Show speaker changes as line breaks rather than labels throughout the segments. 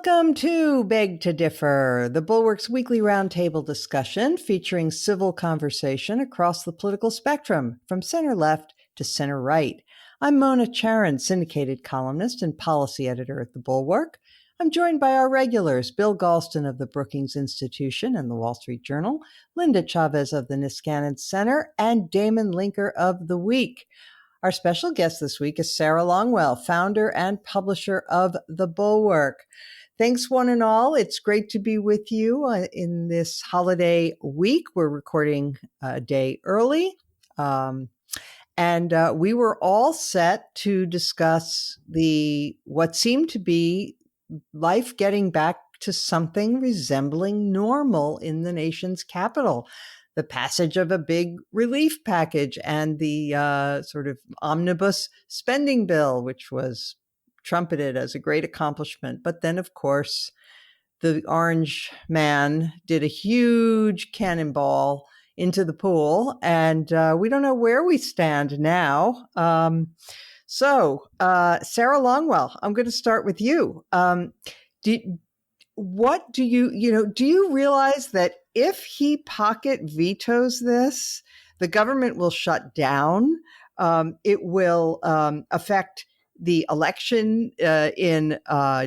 Welcome to Beg to Differ, the Bulwark's weekly roundtable discussion featuring civil conversation across the political spectrum, from center left to center right. I'm Mona Charan, syndicated columnist and policy editor at the Bulwark. I'm joined by our regulars, Bill Galston of the Brookings Institution and the Wall Street Journal, Linda Chavez of the Niskanen Center, and Damon Linker of The Week. Our special guest this week is Sarah Longwell, founder and publisher of The Bulwark. Thanks, one and all. It's great to be with you in this holiday week. We're recording a day early, and we were all set to discuss what seemed to be life getting back to something resembling normal in the nation's capital. The passage of a big relief package and the sort of omnibus spending bill, which was trumpeted as a great accomplishment. But then, of course, the orange man did a huge cannonball into the pool, and we don't know where we stand now. So, Sarah Longwell, I'm going to start with you. Do you realize that if he pocket vetoes this, the government will shut down? It will affect the election in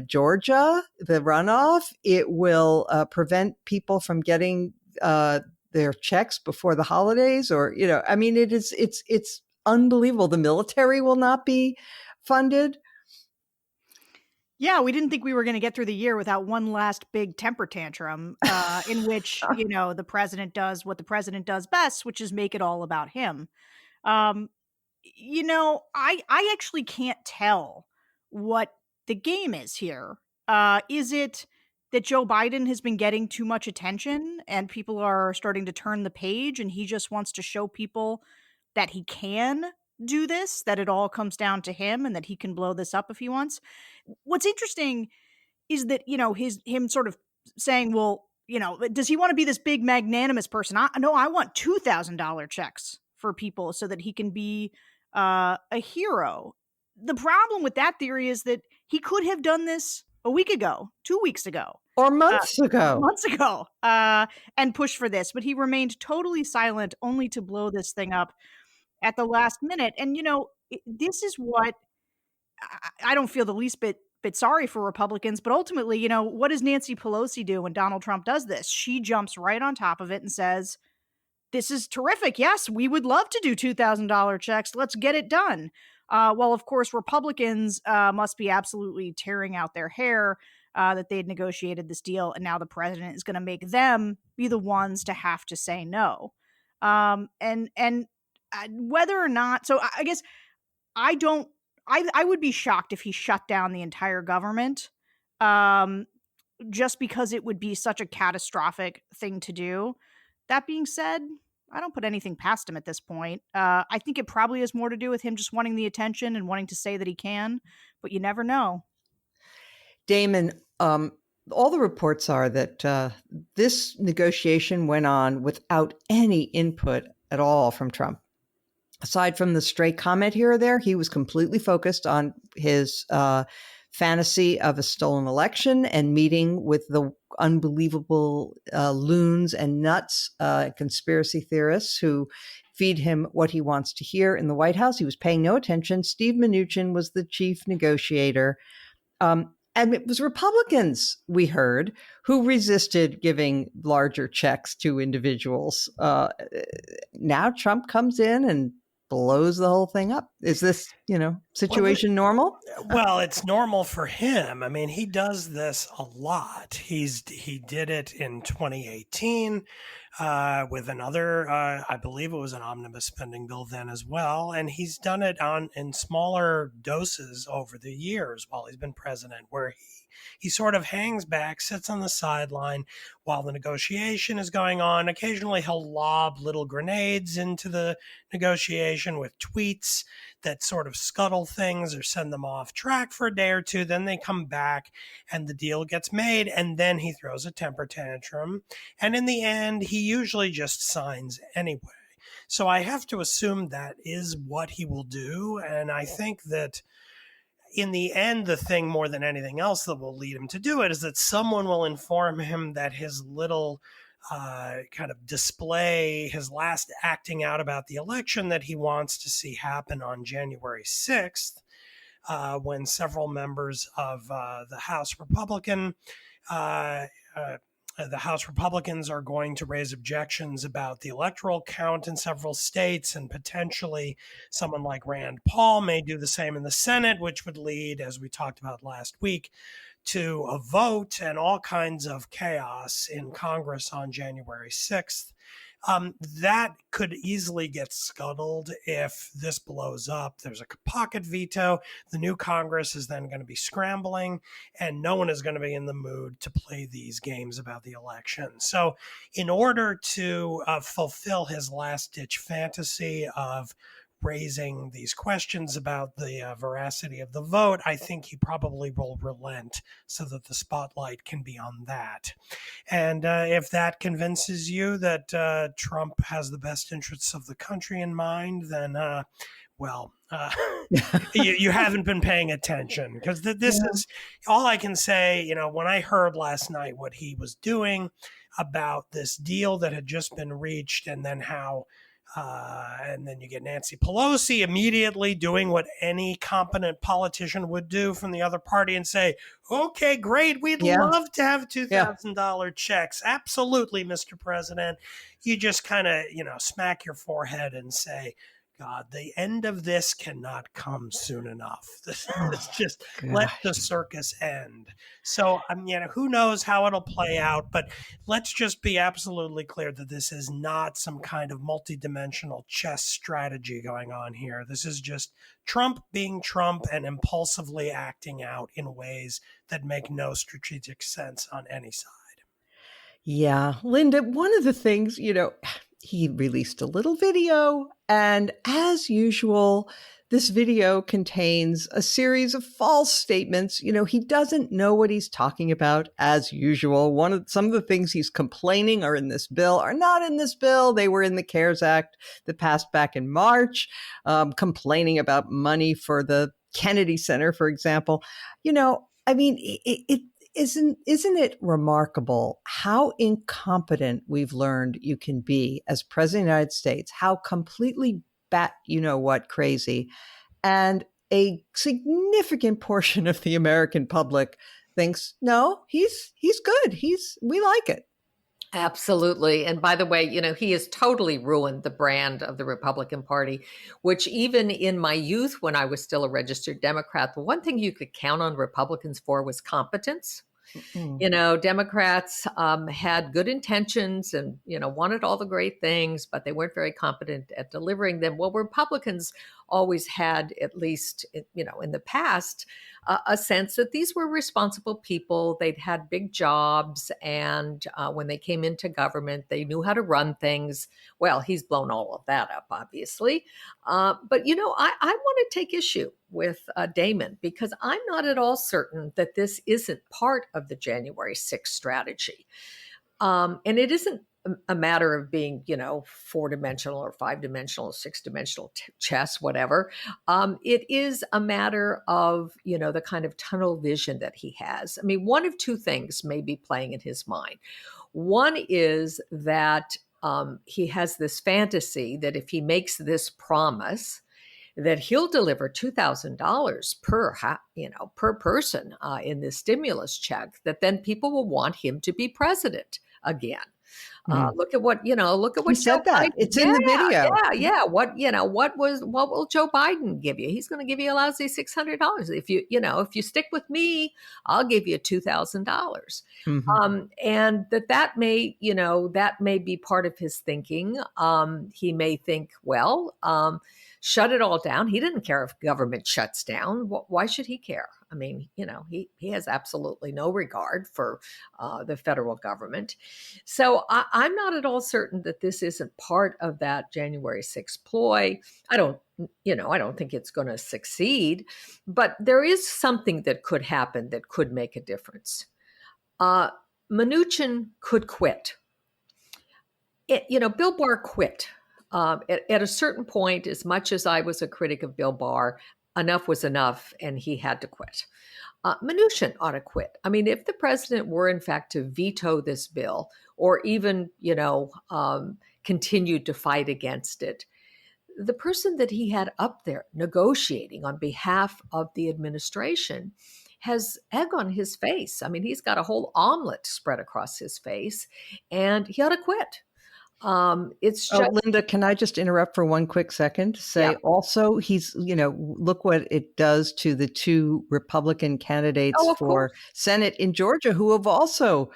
Georgia, the runoff. It will prevent people from getting their checks before the holidays, it's unbelievable. The military will not be funded.
Yeah, we didn't think we were going to get through the year without one last big temper tantrum in which, the president does what the president does best, which is make it all about him. I actually can't tell what the game is here. Is it that Joe Biden has been getting too much attention and people are starting to turn the page and he just wants to show people that he can do this, that it all comes down to him and that he can blow this up if he wants? What's interesting is that, him sort of saying, well, does he want to be this big magnanimous person? I want $2,000 checks for people so that he can be a hero. The problem with that theory is that he could have done this a week ago, 2 weeks ago.
Or months ago.
And pushed for this. But he remained totally silent, only to blow this thing up at the last minute. And, this is what I don't feel the least bit sorry for Republicans, but ultimately, what does Nancy Pelosi do when Donald Trump does this? She jumps right on top of it and says, this is terrific. Yes, we would love to do $2,000 checks. Let's get it done. Well, of course, Republicans must be absolutely tearing out their hair that they had negotiated this deal, and now the president is going to make them be the ones to have to say no. And whether or not, so I guess I would be shocked if he shut down the entire government, just because it would be such a catastrophic thing to do. That being said, I don't put anything past him at this point. I think it probably has more to do with him just wanting the attention and wanting to say that he can, but you never know.
Damon, all the reports are that this negotiation went on without any input at all from Trump. Aside from the stray comment here or there, he was completely focused on his fantasy of a stolen election and meeting with the unbelievable loons and nuts, conspiracy theorists who feed him what he wants to hear in the White House. He was paying no attention. Steve Mnuchin was the chief negotiator. And it was Republicans, we heard, who resisted giving larger checks to individuals. Now Trump comes in and blows the whole thing up. Is this, situation normal?
Well, it's normal for him. I mean, he does this a lot. He did it in 2018 with another, I believe it was an omnibus spending bill then as well. And he's done it in smaller doses over the years while he's been president, where he sort of hangs back, sits on the sideline while the negotiation is going on. Occasionally he'll lob little grenades into the negotiation with tweets that sort of scuttle things or send them off track for a day or two. Then they come back and the deal gets made, and then he throws a temper tantrum. And in the end, he usually just signs anyway. So I have to assume that is what he will do. And I think that in the end, the thing more than anything else that will lead him to do it is that someone will inform him that his little kind of display, his last acting out about the election that he wants to see happen on January 6th, when several members of the House Republicans are going to raise objections about the electoral count in several states, and potentially someone like Rand Paul may do the same in the Senate, which would lead, as we talked about last week, to a vote and all kinds of chaos in Congress on January 6th. That could easily get scuttled if this blows up. There's a pocket veto. The new Congress is then going to be scrambling, and no one is going to be in the mood to play these games about the election. So in order to fulfill his last-ditch fantasy of raising these questions about the veracity of the vote, I think he probably will relent so that the spotlight can be on that. And if that convinces you that Trump has the best interests of the country in mind, then, you haven't been paying attention, because this is all I can say. When I heard last night what he was doing about this deal that had just been reached, and then how and then you get Nancy Pelosi immediately doing what any competent politician would do from the other party and say, okay, great, we'd love to have $2,000 checks. Absolutely, Mr. President. You just kind of, smack your forehead and say, God, the end of this cannot come soon enough. This is just let the circus end. So, who knows how it'll play out, but let's just be absolutely clear that this is not some kind of multidimensional chess strategy going on here. This is just Trump being Trump and impulsively acting out in ways that make no strategic sense on any side.
Yeah, Linda, one of the things, he released a little video, and as usual, this video contains a series of false statements. He doesn't know what he's talking about, as usual. Some of the things he's complaining are in this bill are not in this bill. They were in the CARES Act that passed back in March, complaining about money for the Kennedy Center, for example. Isn't it remarkable how incompetent we've learned you can be as president of the United States, how completely crazy, and a significant portion of the American public thinks, no, he's good. We like it.
Absolutely. And by the way, he has totally ruined the brand of the Republican Party, which even in my youth, when I was still a registered Democrat, the one thing you could count on Republicans for was competence. Democrats had good intentions and, wanted all the great things, but they weren't very competent at delivering them. Well, Republicans always had, at least, in the past, a sense that these were responsible people. They'd had big jobs. And when they came into government, they knew how to run things. Well, he's blown all of that up, obviously. But, I want to take issue with Damon, because I'm not at all certain that this isn't part of the January 6th strategy. And it isn't a matter of being, 4-dimensional or 5-dimensional, 6-dimensional chess, whatever. It is a matter of, the kind of tunnel vision that he has. I mean, one of two things may be playing in his mind. One is that he has this fantasy that if he makes this promise, that he'll deliver $2,000 per person in this stimulus check, that then people will want him to be president again. Look at what he
said that. It's in the video.
Yeah. What will Joe Biden give you? He's going to give you a lousy $600. If you stick with me, I'll give you $2,000. And that may be part of his thinking. He may think, shut it all down. He didn't care if government shuts down. Why should he care? I mean, he has absolutely no regard for the federal government. So I'm not at all certain that this isn't part of that January 6th ploy. I don't think it's going to succeed, but there is something that could happen that could make a difference. Mnuchin could quit. Bill Barr quit. At a certain point, as much as I was a critic of Bill Barr, enough was enough, and he had to quit. Mnuchin ought to quit. I mean, if the president were in fact to veto this bill, or even, continued to fight against it, the person that he had up there negotiating on behalf of the administration has egg on his face. I mean, he's got a whole omelet spread across his face, and he ought to quit. It's just,
Linda, can I just interrupt for one quick second to say
Yeah.
also he's, look what it does to the two Republican candidates
of
for
course.
Senate in Georgia who have also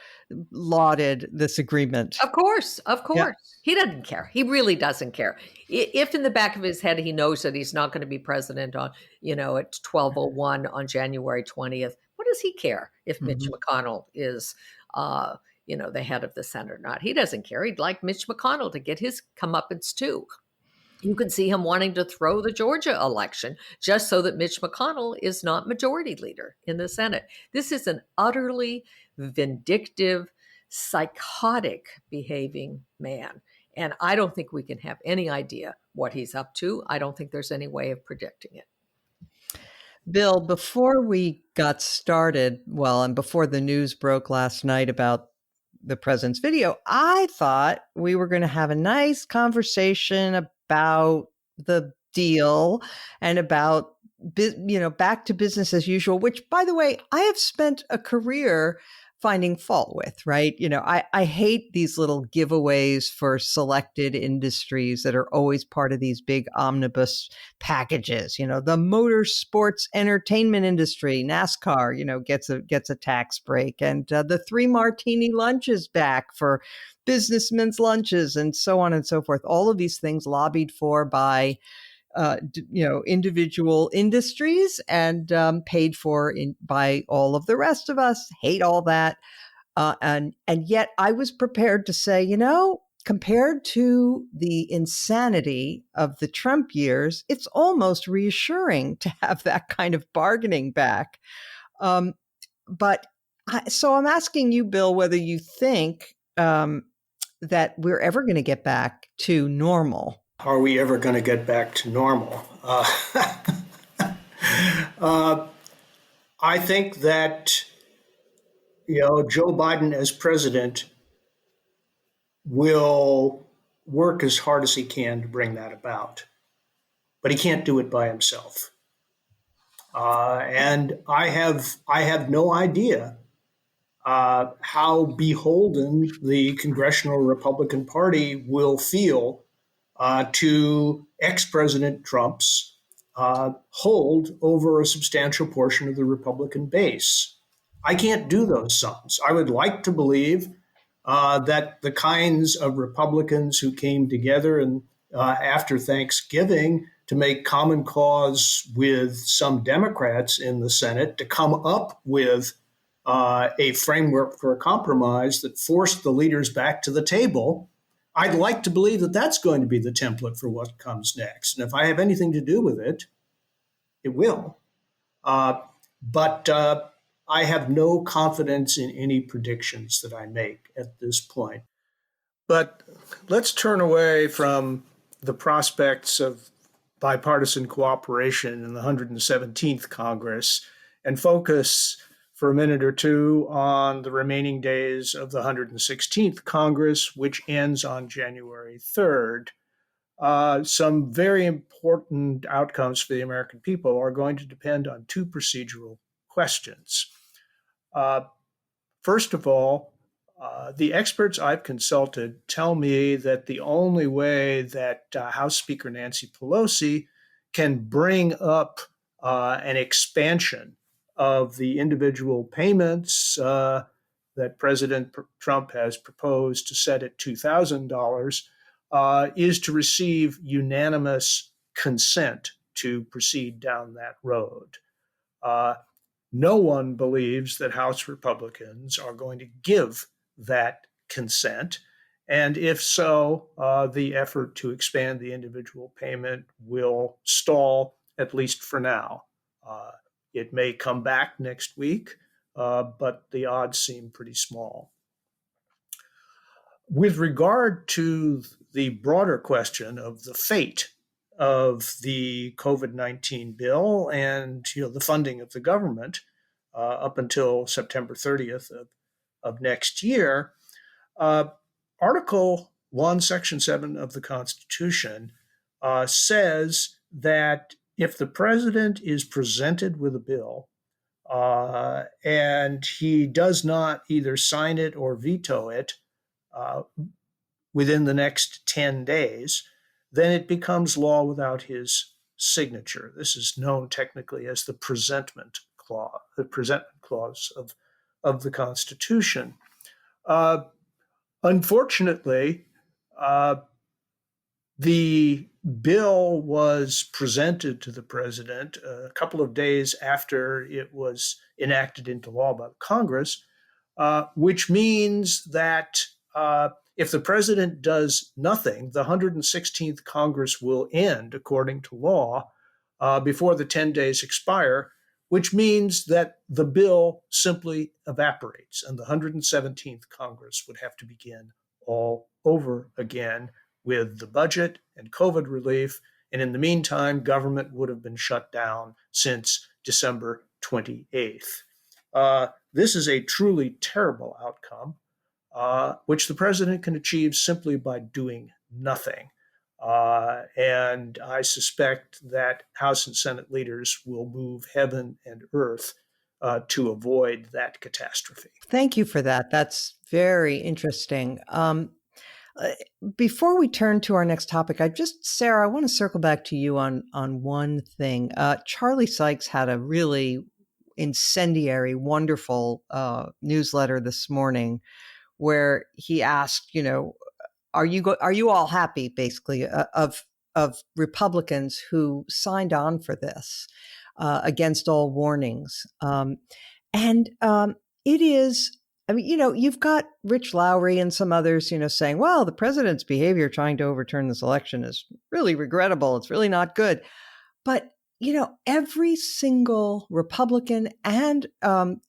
lauded this agreement.
Of course.
Yeah.
He doesn't care. He really doesn't care. If in the back of his head he knows that he's not going to be president on, at 12:01 on January 20th, what does he care if Mitch McConnell is, the head of the Senate or not? He doesn't care. He'd like Mitch McConnell to get his comeuppance too. You can see him wanting to throw the Georgia election just so that Mitch McConnell is not majority leader in the Senate. This is an utterly vindictive, psychotic behaving man. And I don't think we can have any idea what he's up to. I don't think there's any way of predicting it.
Bill, before we got started, and before the news broke last night about the president's video, I thought we were going to have a nice conversation about the deal and about, back to business as usual, which, by the way, I have spent a career finding fault with, right? I hate these little giveaways for selected industries that are always part of these big omnibus packages. The motor sports entertainment industry, NASCAR, gets a tax break, and the 3 martini lunches back for businessmen's lunches, and so on and so forth. All of these things lobbied for by individual industries and paid for by all of the rest of us. Hate all that. And yet I was prepared to say, compared to the insanity of the Trump years, it's almost reassuring to have that kind of bargaining back. So I'm asking you, Bill, whether you think that we're ever going to get back to normal.
Are we ever going to get back to normal? I think that, Joe Biden as president will work as hard as he can to bring that about, but he can't do it by himself. And I have no idea how beholden the Congressional Republican Party will feel to ex-President Trump's hold over a substantial portion of the Republican base. I can't do those sums. I would like to believe that the kinds of Republicans who came together and after Thanksgiving to make common cause with some Democrats in the Senate to come up with a framework for a compromise that forced the leaders back to the table. I'd like to believe that that's going to be the template for what comes next. And if I have anything to do with it, it will. But I have no confidence in any predictions that I make at this point. But let's turn away from the prospects of bipartisan cooperation in the 117th Congress and focus for a minute or two on the remaining days of the 116th Congress, which ends on January 3rd. Some very important outcomes for the American people are going to depend on 2 procedural questions. First of all, the experts I've consulted tell me that the only way that House Speaker Nancy Pelosi can bring up an expansion of the individual payments that President Trump has proposed to set at $2,000 is to receive unanimous consent to proceed down that road. No one believes that House Republicans are going to give that consent. And if so, the effort to expand the individual payment will stall, at least for now. It may come back next week, but the odds seem pretty small. With regard to the broader question of the fate of the COVID-19 bill and the funding of the government up until September 30th of next year. Article 1, Section 7 of the Constitution says that if the president is presented with a bill and he does not either sign it or veto it uh, within the next 10 days, then it becomes law without his signature. This is known technically as the presentment clause of the Constitution. Unfortunately, the bill was presented to the president a couple of days after it was enacted into law by Congress, which means that if the president does nothing, the 116th Congress will end, according to law, before the 10 days expire, which means that the bill simply evaporates and the 117th Congress would have to begin all over again with the budget and COVID relief. And in the meantime, government would have been shut down since December 28th. This is a truly terrible outcome, which the president can achieve simply by doing nothing. And I suspect that House and Senate leaders will move heaven and earth to avoid that catastrophe.
Thank you for that. That's very interesting. Before we turn to our next topic, Sarah, I want to circle back to you on one thing. Charlie Sykes had a really incendiary, wonderful newsletter this morning where he asked, are you all happy, basically, of Republicans who signed on for this against all warnings? And it is. I mean, you've got Rich Lowry and some others, saying, well, the president's behavior trying to overturn this election is really regrettable. It's really not good. But, every single Republican and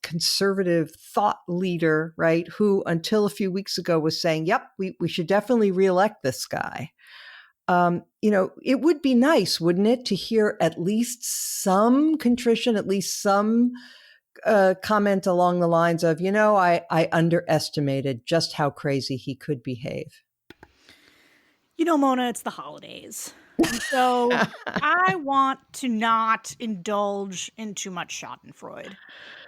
conservative thought leader, right, who until a few weeks ago was saying, yep, we should definitely reelect this guy. It would be nice, wouldn't it, to hear at least some contrition, at least some comment along the lines of, I underestimated just how crazy he could behave.
Mona, it's the holidays. And so I want to not indulge in too much schadenfreude.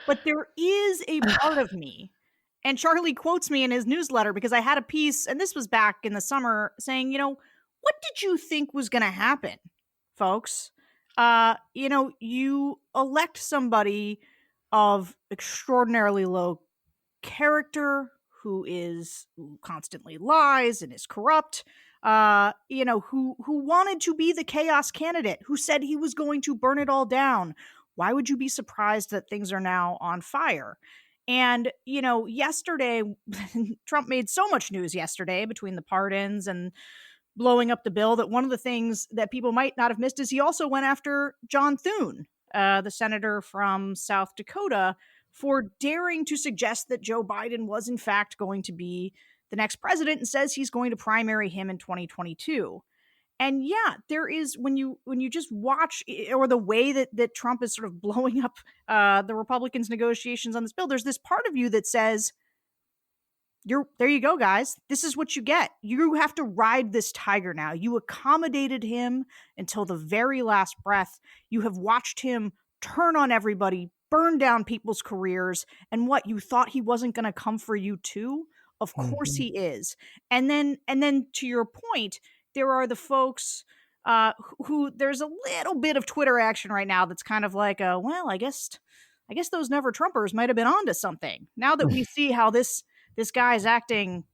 But there is a part of me, and Charlie quotes me in his newsletter because I had a piece, and this was back in the summer, saying, what did you think was going to happen, folks? You elect somebody of extraordinarily low character who constantly lies and is corrupt, who wanted to be the chaos candidate, who said he was going to burn it all down. Why would you be surprised that things are now on fire? And, yesterday, Trump made so much news yesterday between the pardons and blowing up the bill that one of the things that people might not have missed is he also went after John Thune, the senator from South Dakota, for daring to suggest that Joe Biden was in fact going to be the next president and says he's going to primary him in 2022. And yeah, there is, when you just watch, or the way that Trump is sort of blowing up the Republicans' negotiations on this bill, there's this part of you that says, there you go, guys. This is what you get. You have to ride this tiger now. You accommodated him until the very last breath. You have watched him turn on everybody, burn down people's careers, and what, you thought he wasn't going to come for you too? Of course he is. And then to your point, there are the folks who there's a little bit of Twitter action right now that's kind of like, well, I guess those never Trumpers might have been onto something. Now that we see how this guy is acting,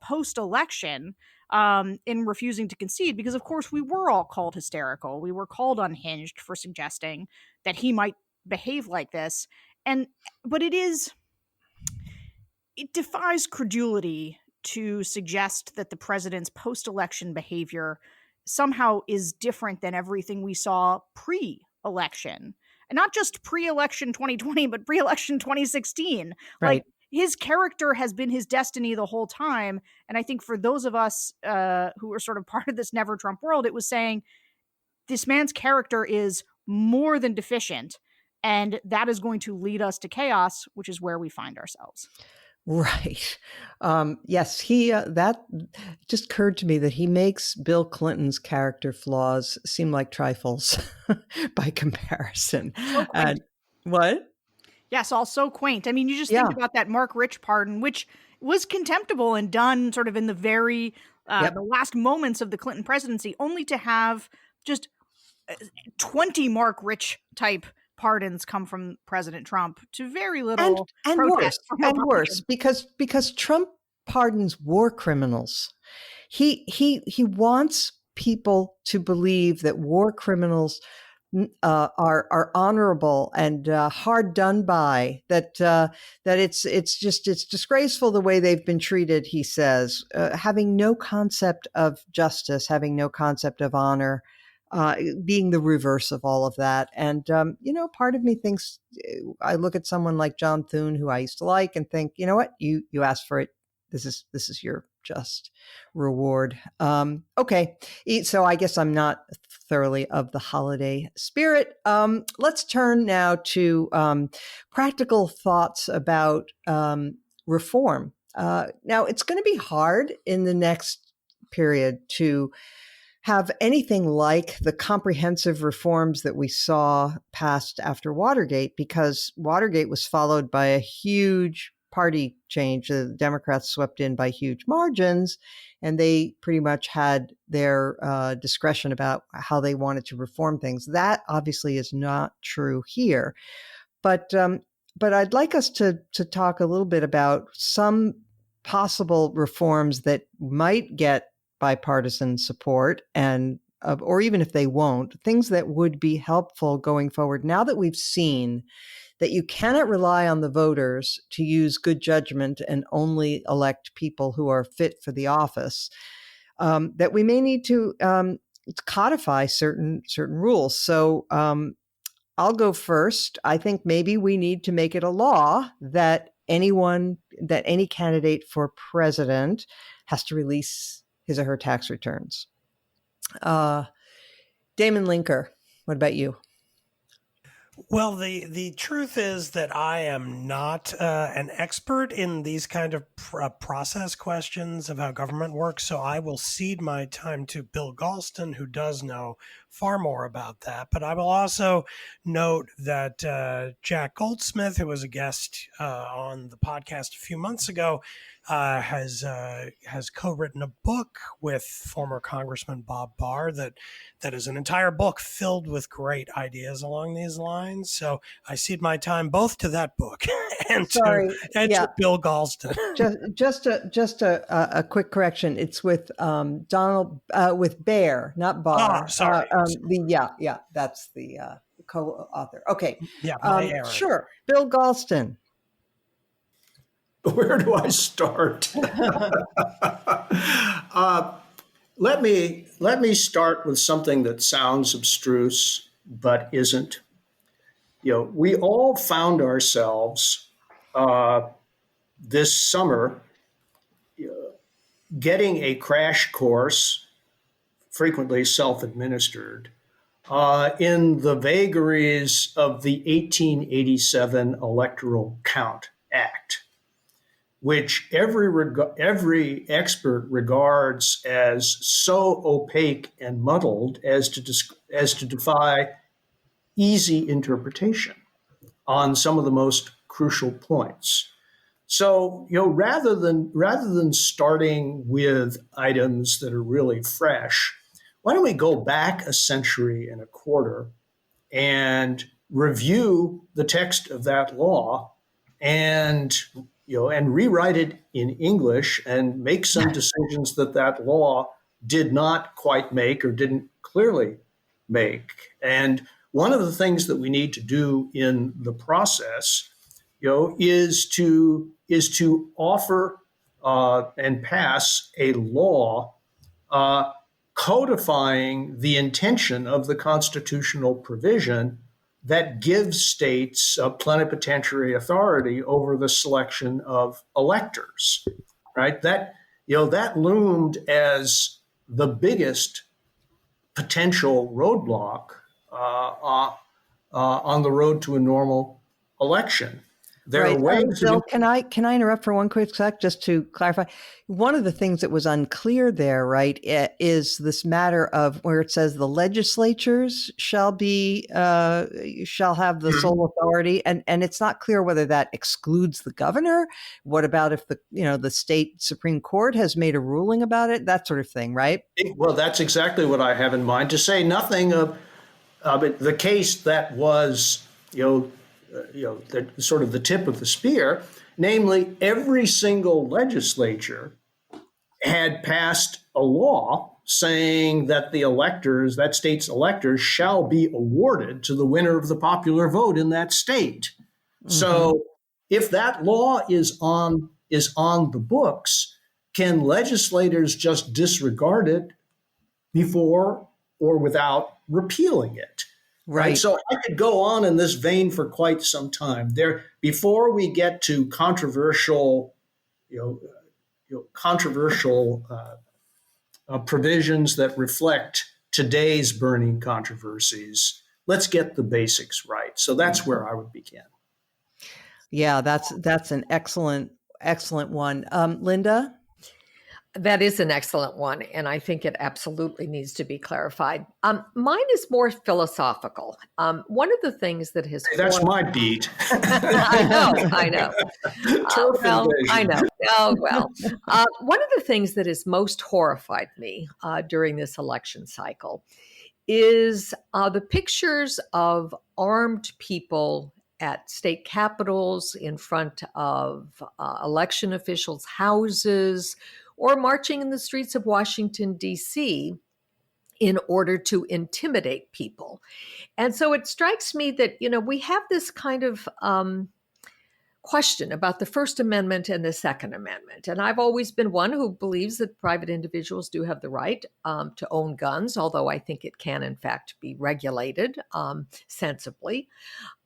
post-election, in refusing to concede, because of course we were all called hysterical. We were called unhinged for suggesting that he might behave like this. But it defies credulity to suggest that the president's post-election behavior somehow is different than everything we saw pre-election. And not just pre-election 2020, but pre-election 2016.
Right.
Like, his character has been his destiny the whole time. And I think for those of us who are sort of part of this never Trump world, it was saying, this man's character is more than deficient, and that is going to lead us to chaos, which is where we find ourselves.
Right. Yes, that just occurred to me that he makes Bill Clinton's character flaws seem like trifles by comparison.
So quaint.
What?
Yes, all so quaint. I mean, you just think about that Mark Rich pardon, which was contemptible and done sort of in the very the last moments of the Clinton presidency, only to have just 20 Mark Rich type pardons come from President Trump to very little
and worse because Trump pardons war criminals. He wants people to believe that war criminals are honorable and hard done by, that it's disgraceful the way they've been treated, he says, having no concept of justice, having no concept of honor, being the reverse of all of that. And, part of me thinks, I look at someone like John Thune, who I used to like, and think, you know what, you asked for it. This is your just reward. Okay. So I guess I'm not thoroughly of the holiday spirit. Let's turn now to practical thoughts about reform. Now, it's going to be hard in the next period to have anything like the comprehensive reforms that we saw passed after Watergate, because Watergate was followed by a huge party change. The Democrats swept in by huge margins, and they pretty much had their discretion about how they wanted to reform things. That obviously is not true here. But I'd like us to talk a little bit about some possible reforms that might get bipartisan support, and or even if they won't, things that would be helpful going forward. Now that we've seen that you cannot rely on the voters to use good judgment and only elect people who are fit for the office, that we may need to codify certain rules. So I'll go first. I think maybe we need to make it a law that any candidate for president has to release his or her tax returns. Damon Linker, what about you?
Well, the truth is that I am not an expert in these kind of process questions of how government works, so I will cede my time to Bill Galston, who does know far more about that. But I will also note that Jack Goldsmith, who was a guest on the podcast a few months ago, has co-written a book with former Congressman Bob Barr that is an entire book filled with great ideas along these lines. So I cede my time both to that book and to Bill Galston.
Just a quick correction. It's with Donald with Baer, not Barr.
Oh, sorry.
That's the co-author. Okay.
Yeah, my error.
Sure. Bill Galston.
Where do I start? Let me start with something that sounds abstruse but isn't. We all found ourselves this summer getting a crash course, frequently self-administered, in the vagaries of the 1887 Electoral Count Act, which every expert regards as so opaque and muddled as to defy easy interpretation on some of the most crucial points. So, rather than starting with items that are really fresh, why don't we go back a century and a quarter and review the text of that law and rewrite it in English and make some decisions that law did not quite make or didn't clearly make. And one of the things that we need to do in the process, is to offer and pass a law codifying the intention of the constitutional provision that gives states a plenipotentiary authority over the selection of electors, right? That loomed as the biggest potential roadblock on the road to a normal election. There are ways.
Bill, can I interrupt for one quick sec just to clarify? One of the things that was unclear there, right, is this matter of where it says the legislatures shall have the sole authority, and it's not clear whether that excludes the governor. What about if the state Supreme Court has made a ruling about it? That sort of thing, right?
Well, that's exactly what I have in mind. To say nothing of the case that was, sort of the tip of the spear, namely every single legislature had passed a law saying that that state's electors shall be awarded to the winner of the popular vote in that state. Mm-hmm. So if that law is on the books, can legislators just disregard it before or without repealing it? Right. So I could go on in this vein for quite some time. Before we get to controversial provisions that reflect today's burning controversies, let's get the basics right. So that's where I would begin.
Yeah, that's an excellent one. Linda?
That is an excellent one, and I think it absolutely needs to be clarified. Mine is more philosophical. One of the things that has...
That's my beat.
I know. I know. Oh, well. One of the things that has most horrified me during this election cycle is the pictures of armed people at state capitals, in front of election officials' houses, or marching in the streets of Washington, D.C., in order to intimidate people. And so it strikes me that, we have this kind of question about the First Amendment and the Second Amendment. And I've always been one who believes that private individuals do have the right to own guns, although I think it can, in fact, be regulated sensibly.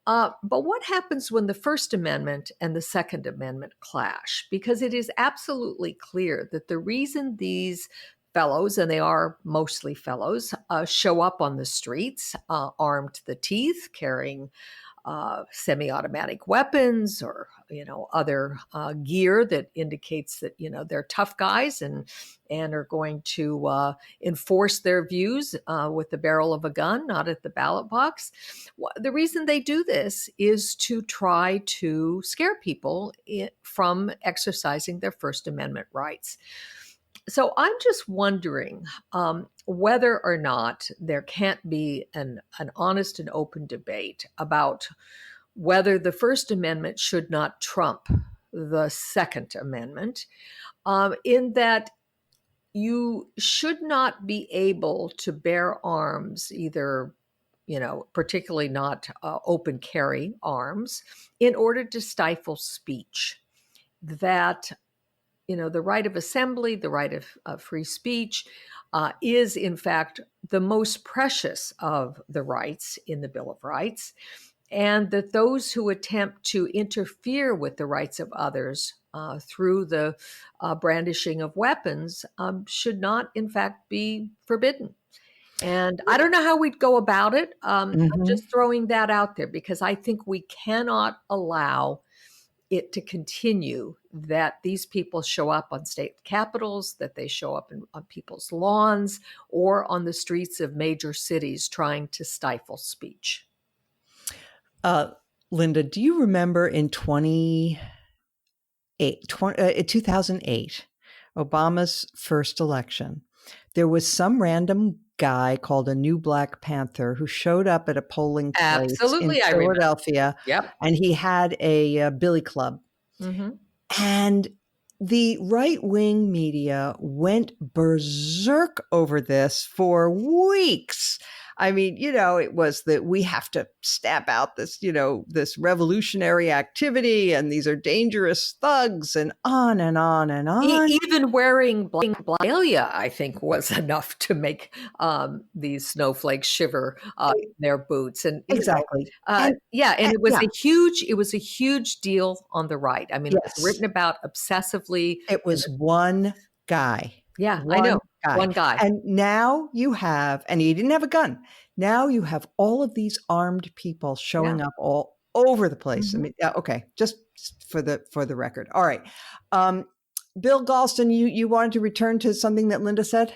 But what happens when the First Amendment and the Second Amendment clash? Because it is absolutely clear that the reason these fellows, and they are mostly fellows, show up on the streets armed to the teeth, carrying semi-automatic weapons or, other gear that indicates that, they're tough guys and are going to enforce their views with the barrel of a gun, not at the ballot box. The reason they do this is to try to scare people from exercising their First Amendment rights. So I'm just wondering whether or not there can't be an honest and open debate about whether the First Amendment should not trump the Second Amendment, in that you should not be able to bear arms, either, particularly not open carry arms, in order to stifle speech. That the right of assembly, the right of free speech is, in fact, the most precious of the rights in the Bill of Rights, and that those who attempt to interfere with the rights of others through the brandishing of weapons should not, in fact, be forbidden. And I don't know how we'd go about it. I'm just throwing that out there because I think we cannot allow it to continue that these people show up on state capitals, that they show up on people's lawns or on the streets of major cities trying to stifle speech.
Linda, do you remember in 2008, Obama's first election, there was some random guy called a New Black Panther who showed up at a polling place in Philadelphia, and he had a billy club. Mm-hmm. And the right-wing media went berserk over this for weeks. I mean, it was that we have to stamp out this, this revolutionary activity, and these are dangerous thugs, and on and on and on.
Even wearing black regalia, I think, was enough to make these snowflakes shiver in their boots. And
exactly,
it was a huge deal on the right. I mean, It was written about obsessively.
It was one guy.
Yeah, I know.
guy.
One guy.
And now you have, and he didn't have a gun. Now you have all of these armed people showing up all over the place. I mean, okay, just for the record. All right. Bill Galston, you wanted to return to something that Linda said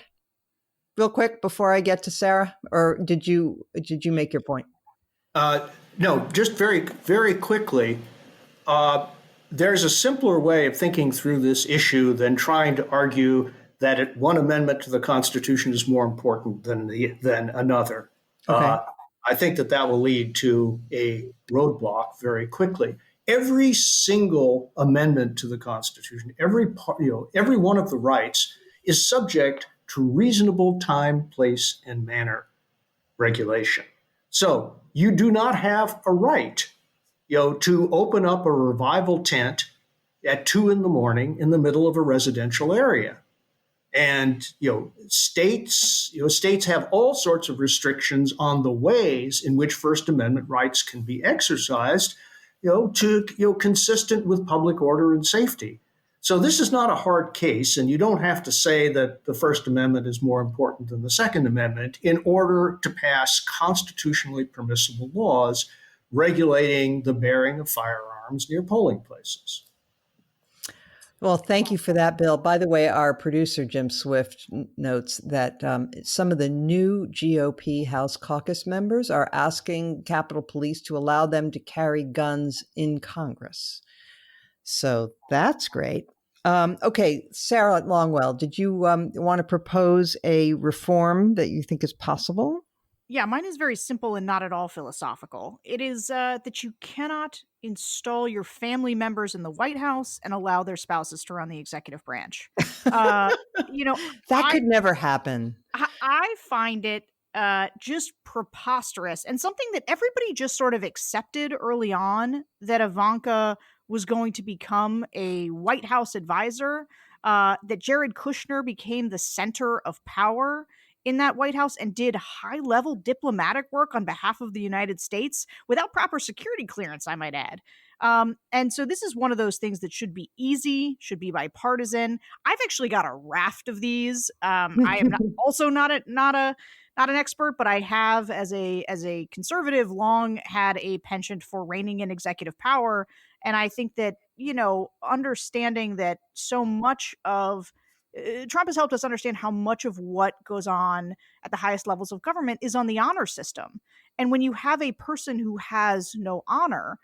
real quick before I get to Sarah, or did you make your point?
No, just very, very quickly. There's a simpler way of thinking through this issue than trying to argue that one amendment to the Constitution is more important than another.
Okay.
I think that will lead to a roadblock very quickly. Every single amendment to the Constitution, every one of the rights is subject to reasonable time, place, and manner regulation. So you do not have a right, to open up a revival tent at 2 a.m. in the middle of a residential area. And states have all sorts of restrictions on the ways in which First Amendment rights can be exercised, consistent with public order and safety. So this is not a hard case, and you don't have to say that the First Amendment is more important than the Second Amendment in order to pass constitutionally permissible laws regulating the bearing of firearms near polling places.
Well, thank you for that, Bill. By the way, our producer, Jim Swift, notes that some of the new GOP House caucus members are asking Capitol Police to allow them to carry guns in Congress. So that's great. Okay, Sarah Longwell, did you want to propose a reform that you think is possible?
Yeah, mine is very simple and not at all philosophical. It is that you cannot install your family members in the White House and allow their spouses to run the executive branch.
That could never happen.
I find it just preposterous, and something that everybody just sort of accepted early on, that Ivanka was going to become a White House advisor, that Jared Kushner became the center of power in that White House and did high-level diplomatic work on behalf of the United States without proper security clearance, I might add. And so this is one of those things that should be easy, should be bipartisan. I've actually got a raft of these. I am not an expert, but I have, as a conservative, long had a penchant for reining in executive power. And I think that, understanding that so much of Trump has helped us understand how much of what goes on at the highest levels of government is on the honor system. And when you have a person who has no honor,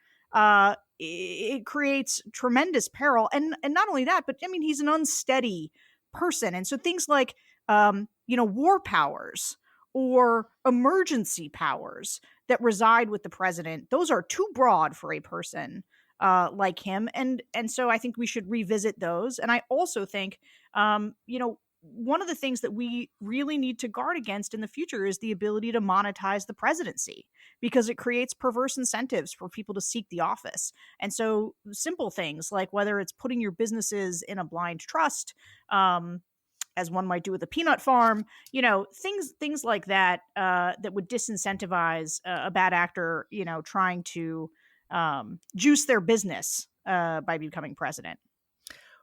it creates tremendous peril. And not only that, but I mean, he's an unsteady person. And so things like, war powers or emergency powers that reside with the president, those are too broad for a person like him. And so I think we should revisit those. And I also think, one of the things that we really need to guard against in the future is the ability to monetize the presidency, because it creates perverse incentives for people to seek the office. And so simple things like whether it's putting your businesses in a blind trust, as one might do with a peanut farm, things like that, that would disincentivize a bad actor, trying to juice their business by becoming president.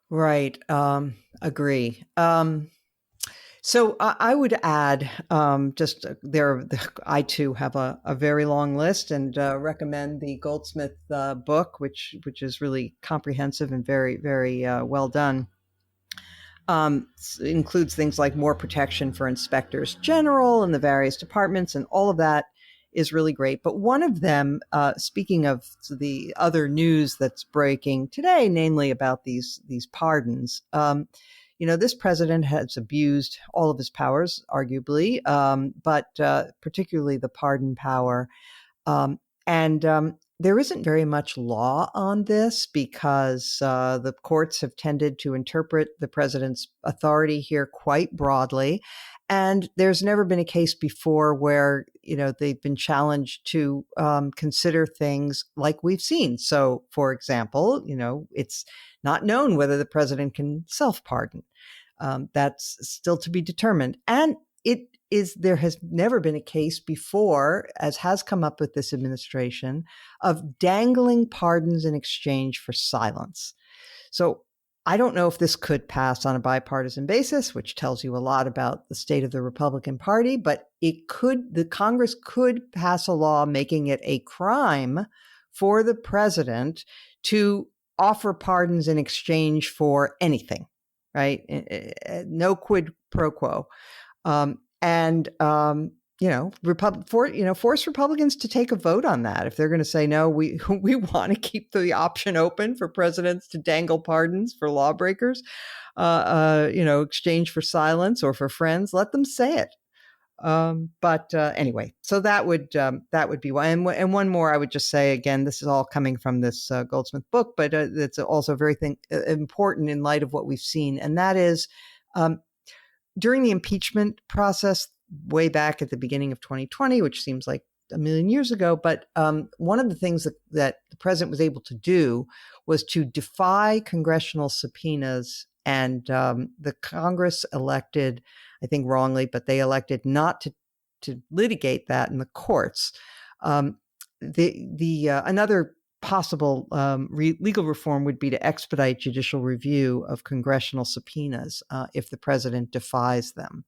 Right. Agree. So I would add, I too have a very long list, and recommend the Goldsmith book, which is really comprehensive and very, very well done. Includes things like more protection for inspectors general and the various departments, and all of that is really great. But one of them, speaking of the other news that's breaking today, namely about these pardons, this president has abused all of his powers, arguably, but particularly the pardon power. And there isn't very much law on this, because the courts have tended to interpret the president's authority here quite broadly. And there's never been a case before where, they've been challenged to consider things like we've seen. So, for example, it's not known whether the president can self-pardon. That's still to be determined. And there has never been a case before, as has come up with this administration, of dangling pardons in exchange for silence. So I don't know if this could pass on a bipartisan basis, which tells you a lot about the state of the Republican Party, but the Congress could pass a law making it a crime for the president to offer pardons in exchange for anything, right? No quid pro quo. Force Republicans to take a vote on that. If they're going to say, no, we want to keep the option open for presidents to dangle pardons for lawbreakers, exchange for silence or for friends, let them say it. Anyway, so that would be one. And one more, I would just say, again, this is all coming from this Goldsmith book, but it's also very important in light of what we've seen. And that is during the impeachment process, way back at the beginning of 2020, which seems like a million years ago. But one of the things that the president was able to do was to defy congressional subpoenas. And the Congress elected, I think wrongly, but they elected not to litigate that in the courts. Another possible legal reform would be to expedite judicial review of congressional subpoenas if the president defies them.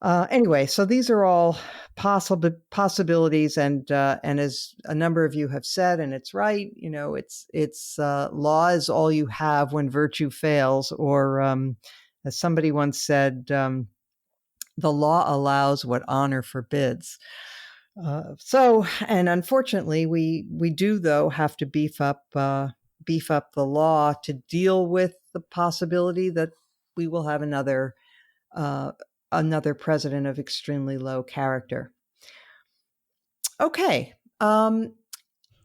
Anyway, so these are all possibilities, and as a number of you have said, and it's right, it's law is all you have when virtue fails, or as somebody once said, the law allows what honor forbids. And unfortunately, we do though have to beef up the law to deal with the possibility that we will have another president of extremely low character. Okay, now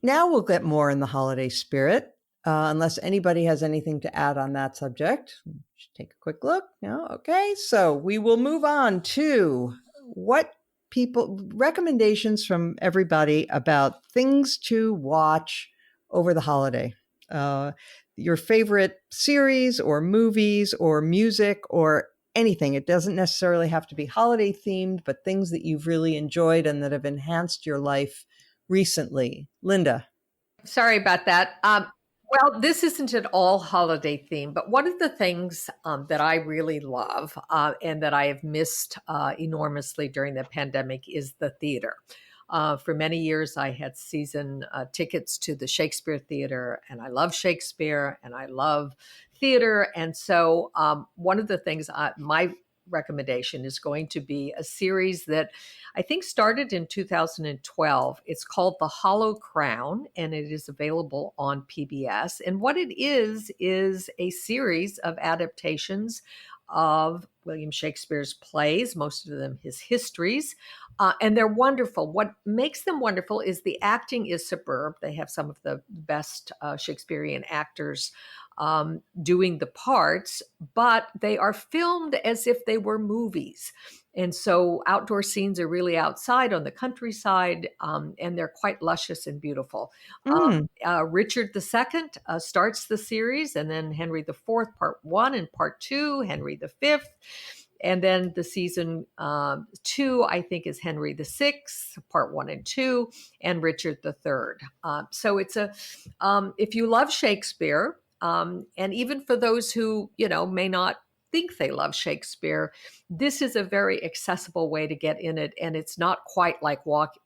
we'll get more in the holiday spirit, unless anybody has anything to add on that subject. Just take a quick look. No? Okay, so we will move on to recommendations from everybody about things to watch over the holiday. Your favorite series or movies or music or anything. It doesn't necessarily have to be holiday themed, but things that you've really enjoyed and that have enhanced your life recently. Linda.
Sorry about that. Well, this isn't at all holiday themed, but one of the things that I really love and that I have missed enormously during the pandemic is the theater. For many years, I had season tickets to the Shakespeare Theater, and I love Shakespeare and I love theater. And so one of the things, my recommendation is going to be a series that I think started in 2012. It's called The Hollow Crown, and it is available on PBS. And what it is a series of adaptations of William Shakespeare's plays, most of them his histories, and they're wonderful. What makes them wonderful is the acting is superb. They have some of the best Shakespearean actors doing the parts, but they are filmed as if they were movies. And so outdoor scenes are really outside on the countryside, and they're quite luscious and beautiful. Richard II starts the series, and then Henry IV, Part 1 and Part 2, Henry V. And then the season 2, I think, is Henry VI, Part 1 and 2, and Richard III. So it's if you love Shakespeare, and even for those who, may not think they love Shakespeare, this is a very accessible way to get in it. And it's not quite like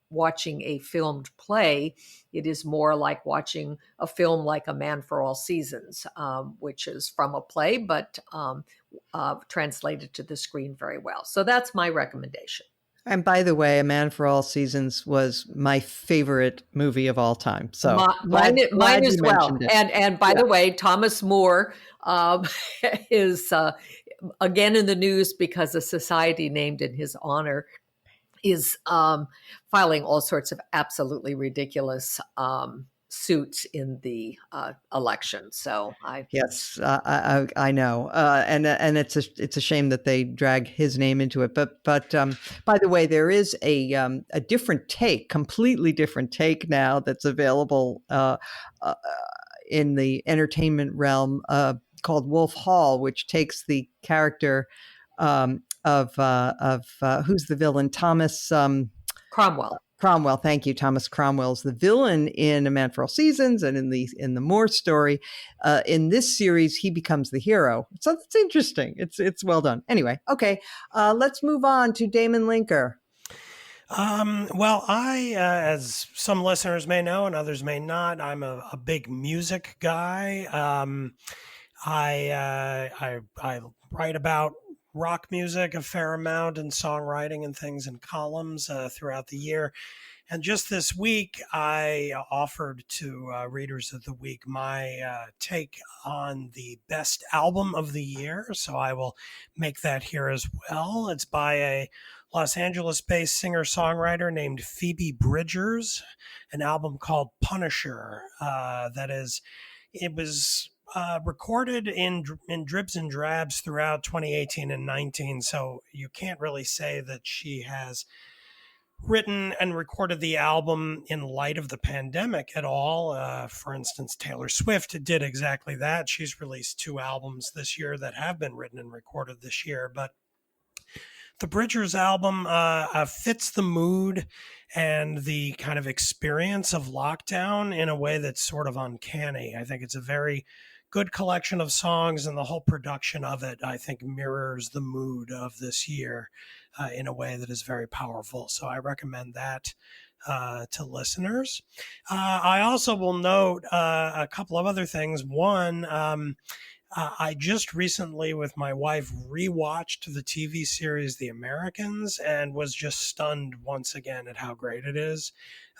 watching a filmed play. It is more like watching a film like A Man for All Seasons, which is from a play, but translated to the screen very well. So that's my recommendation.
And by the way, A Man for All Seasons was my favorite movie of all time. So
mine as well. And by the way, Thomas More is again in the news because a society named in his honor is filing all sorts of absolutely ridiculous suits in the election. So I
know, and it's a shame that they drag his name into it. But by the way, there is a different take, completely different take now that's available in the entertainment realm called Wolf Hall, which takes the character of who's the villain, Thomas
Cromwell.
Cromwell, thank you. Thomas Cromwell's the villain in A Man for All Seasons, and in the Moore story. In this series, he becomes the hero. So it's interesting. It's well done. Anyway, okay, let's move on to Damon Linker.
Well, as some listeners may know and others may not, I'm a big music guy. I write about rock music a fair amount and songwriting and things in columns throughout the year. And just this week, I offered to Readers of the Week my take on the best album of the year. So I will make that here as well. It's by a Los Angeles-based singer-songwriter named Phoebe Bridgers, an album called Punisher. It was recorded in dribs and drabs throughout 2018 and 19, so you can't really say that she has written and recorded the album in light of the pandemic at all. For instance, Taylor Swift did exactly that. She's released 2 albums this year that have been written and recorded this year, but the Bridgers album fits the mood and the kind of experience of lockdown in a way that's sort of uncanny. I think it's a very good collection of songs, and the whole production of it, I think, mirrors the mood of this year in a way that is very powerful. So I recommend that to listeners. I also will note a couple of other things. One, I just recently, with my wife, rewatched the TV series The Americans and was just stunned once again at how great it is.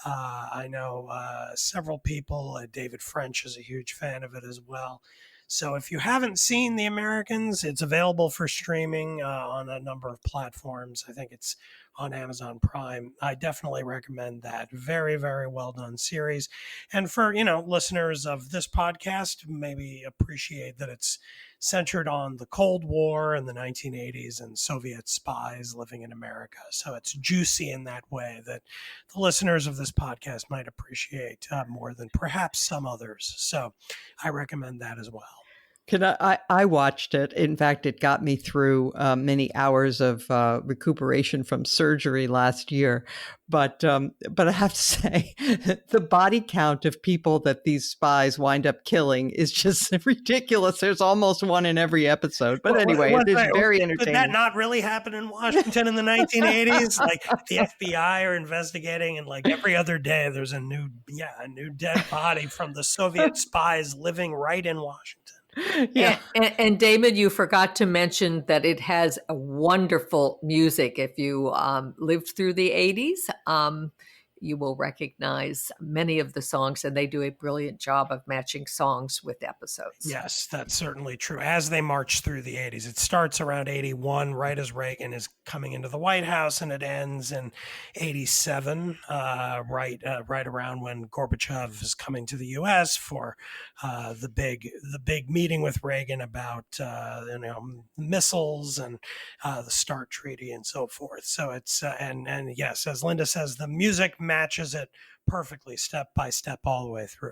I know several people. David French is a huge fan of it as well. So if you haven't seen The Americans, it's available for streaming on a number of platforms. I think it's on Amazon Prime. I definitely recommend that. Very, very well done series. And for, listeners of this podcast, maybe appreciate that it's centered on the Cold War and the 1980s and Soviet spies living in America. So it's juicy in that way that the listeners of this podcast might appreciate more than perhaps some others. So I recommend that as well.
I watched it. In fact, it got me through many hours of recuperation from surgery last year. But I have to say, the body count of people that these spies wind up killing is just ridiculous. There's almost one in every episode. But anyway, it is very entertaining.
Did that not really happen in Washington in the 1980s? Like the FBI are investigating, and like every other day, there's a new dead body from the Soviet spies living right in Washington.
Yeah.
And David, you forgot to mention that it has a wonderful music. If you lived through the 80s, you will recognize many of the songs, and they do a brilliant job of matching songs with episodes.
Yes, that's certainly true. As they march through the 80s, it starts around 81, right as Reagan is coming into the White House, and it ends in 87, right around when Gorbachev is coming to the U.S. for the big meeting with Reagan about missiles and the START Treaty and so forth. So it's and yes, as Linda says, the music matches it perfectly, step by step, all the way through.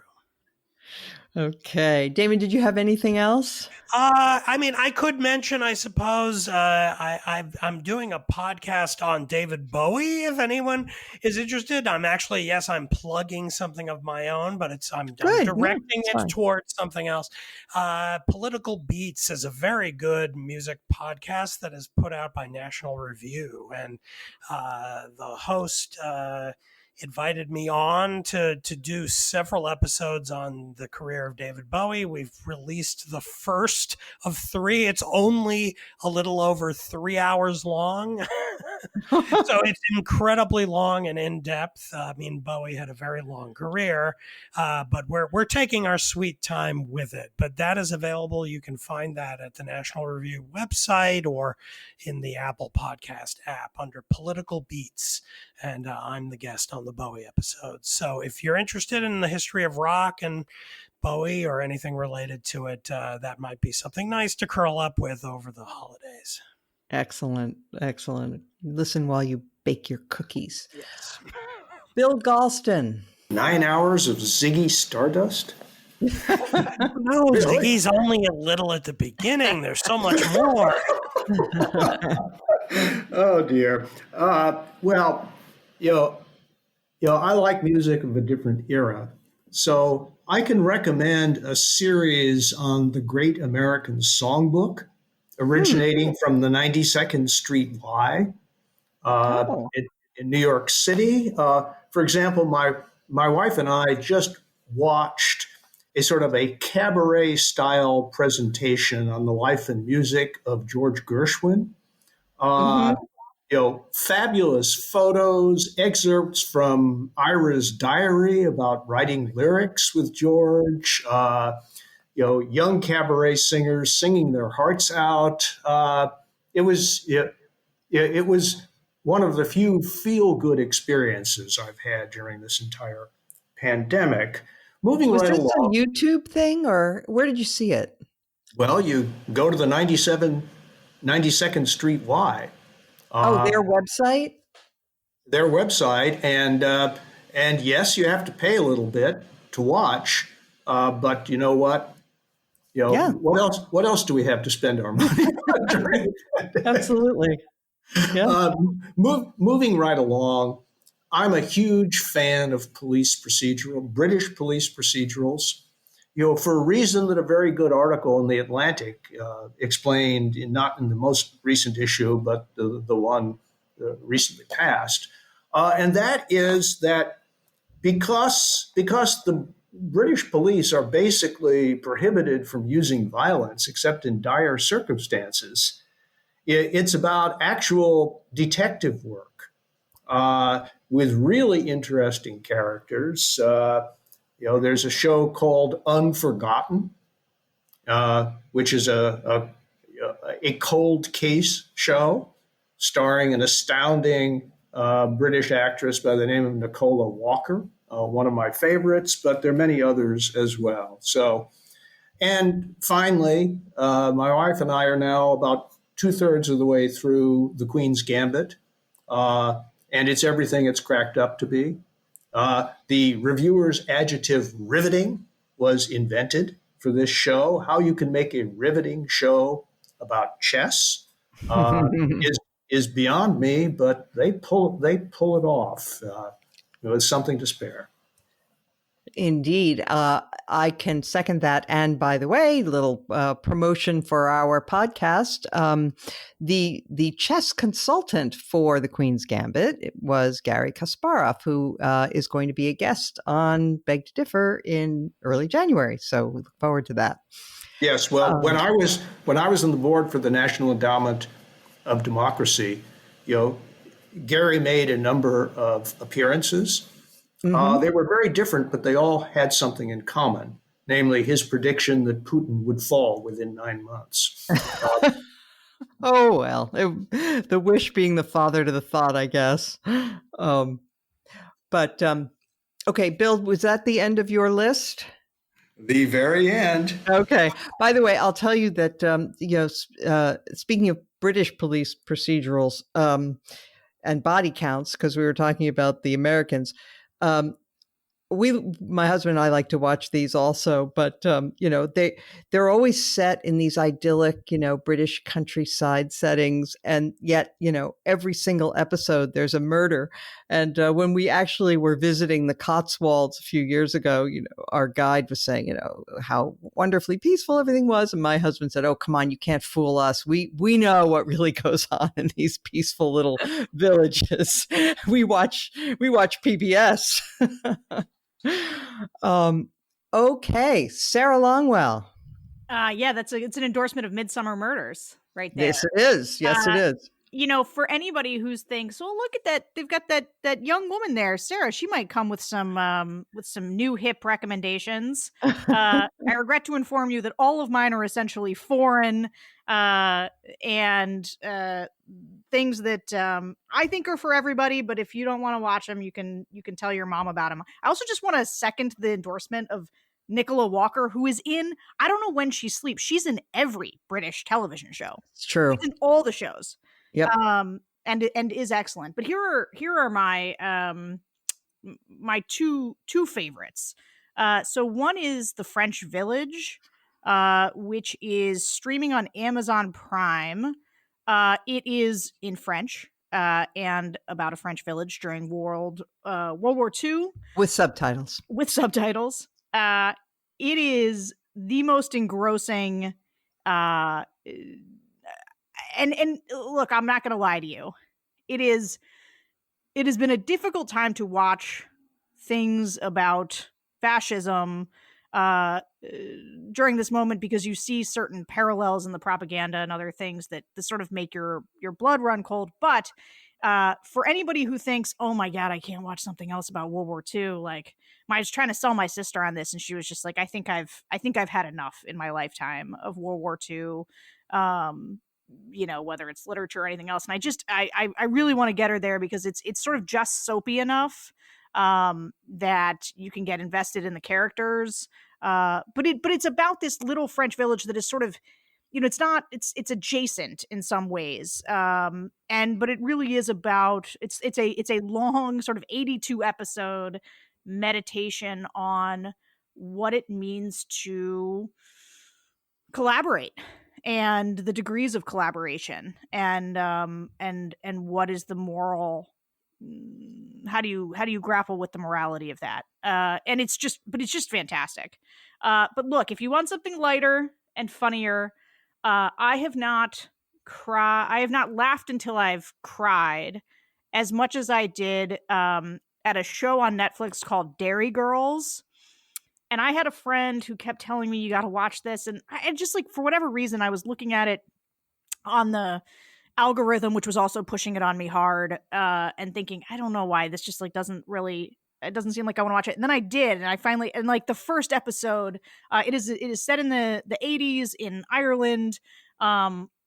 Okay. Damon, did you have anything else?
I could mention, I suppose, I'm doing a podcast on David Bowie, if anyone is interested. I'm plugging something of my own, but I'm directing it towards something else. Political Beats is a very good music podcast that is put out by National Review, and the host invited me on to do several episodes on the career of David Bowie. We've released the first of 3. It's only a little over 3 hours long. So it's incredibly long and in-depth. Bowie had a very long career, but we're taking our sweet time with it. But that is available. You can find that at the National Review website or in the Apple Podcast app under Political Beats. And I'm the guest on the Bowie episode. So if you're interested in the history of rock and Bowie or anything related to it, that might be something nice to curl up with over the holidays.
Excellent. Listen while you bake your cookies.
Yes.
Bill Galston.
9 hours of Ziggy Stardust?
No, really? Ziggy's only a little at the beginning. There's so much more.
Oh, dear. Well, I like music of a different era. So I can recommend a series on the Great American Songbook,
Hmm.
originating from the 92nd Street Y
Oh.
in New York City. For example, my wife and I just watched a sort of a cabaret style presentation on the life and music of George Gershwin.
Hmm.
Uh, Fabulous photos, excerpts from Ira's diary about writing lyrics with George. Young cabaret singers singing their hearts out. It was one of the few feel good experiences I've had during this entire pandemic. Moving
Was
right
this a
along,
YouTube thing, or where did you see it?
well, you go to the 92nd Street Y,
Oh,
uh,
their website?
their website, and yes, you have to pay a little bit to watch, but you know what?
Yeah,
What else? What else do we have to spend our money on during the pandemic?
absolutely. Yeah.
Moving right along, I'm a huge fan of British police procedurals. For a reason that a very good article in the Atlantic explained, not in the most recent issue, but the one recently passed, and that is that because the British police are basically prohibited from using violence except in dire circumstances. It's about actual detective work with really interesting characters. There's a show called Unforgotten, which is a cold case show starring an astounding British actress by the name of Nicola Walker, one of my favorites, but there are many others as well. So, and finally, my wife and I are now about two-thirds of the way through The Queen's Gambit, and it's everything it's cracked up to be. The reviewer's adjective riveting was invented for this show. How you can make a riveting show about chess is is beyond me, but they pull it off. It's something to spare.
Indeed. I can second that. And by the way, little promotion for our podcast. The chess consultant for the Queen's Gambit was Gary Kasparov, who is going to be a guest on Beg to Differ in early January. So we look forward to that.
Yes, well, when I was on the board for the National Endowment of Democracy, you know, Gary made a number of appearances.
Mm-hmm.
They were very different, but they all had something in common, namely his prediction that Putin would fall within 9 months.
Oh, well, the wish being the father to the thought, I guess. Um, but okay, Bill, was that the end of your list?
The very end.
Okay. By the way, I'll tell you that speaking of British police procedurals and body counts, because we were talking about the Americans, um, my husband and I like to watch these also, but they're always set in these idyllic, British countryside settings, and yet every single episode there's a murder. And when we actually were visiting the Cotswolds a few years ago, our guide was saying how wonderfully peaceful everything was, and my husband said, "Oh, come on, you can't fool us. We know what really goes on in these peaceful little villages. We watch PBS." Okay, Sarah Longwell.
Yeah, it's an endorsement of Midsummer Murders right there.
Yes, it is. Yes, it
Uh,
is.
For anybody who's thinks, "Oh, look at that! They've got that young woman there, Sarah. She might come with some new hip recommendations." I regret to inform you that all of mine are essentially foreign and things that I think are for everybody. But if you don't want to watch them, you can tell your mom about them. I also just want to second the endorsement of Nicola Walker, who is in, I don't know when she sleeps. She's in every British television show.
It's true.
She's in all the shows.
Yep.
And is excellent. But here are my my two favorites. So one is The French Village, which is streaming on Amazon Prime. It is in French. and about a French village during World War II
with subtitles.
With subtitles. It is the most engrossing. And look, I'm not going to lie to you. It has been a difficult time to watch things about fascism during this moment, because you see certain parallels in the propaganda and other things that sort of make your blood run cold. But for anybody who thinks, oh my God, I can't watch something else about World War II, like, I was trying to sell my sister on this, and she was just like, I think I've had enough in my lifetime of World War II. Whether it's literature or anything else. And I really want to get her there, because it's sort of just soapy enough that you can get invested in the characters. But it's about this little French village that is sort of, it's adjacent in some ways. But it really is about, it's a long sort of 82 episode meditation on what it means to collaborate and the degrees of collaboration, and what is the moral, how do you grapple with the morality of that, and it's just fantastic. But look, if you want something lighter and funnier, I have not laughed until I've cried as much as I did at a show on Netflix called Dairy Girls. And I had a friend who kept telling me, you got to watch this. And I just, like, for whatever reason, I was looking at it on the algorithm, which was also pushing it on me hard, and thinking, I don't know why this just, like, it doesn't seem like I want to watch it. And then I did. And I finally, and like the first episode, it is set in the 80s in Ireland,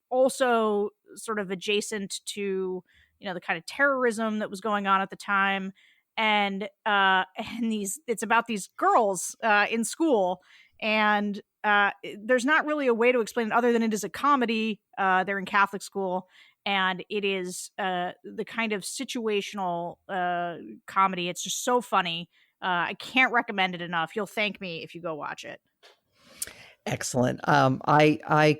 also sort of adjacent to, the kind of terrorism that was going on at the time. And it's about these girls in school, and there's not really a way to explain it other than it is a comedy. They're in Catholic school, and it is the kind of situational comedy. It's just so funny. I can't recommend it enough. You'll thank me if you go watch it.
Excellent. I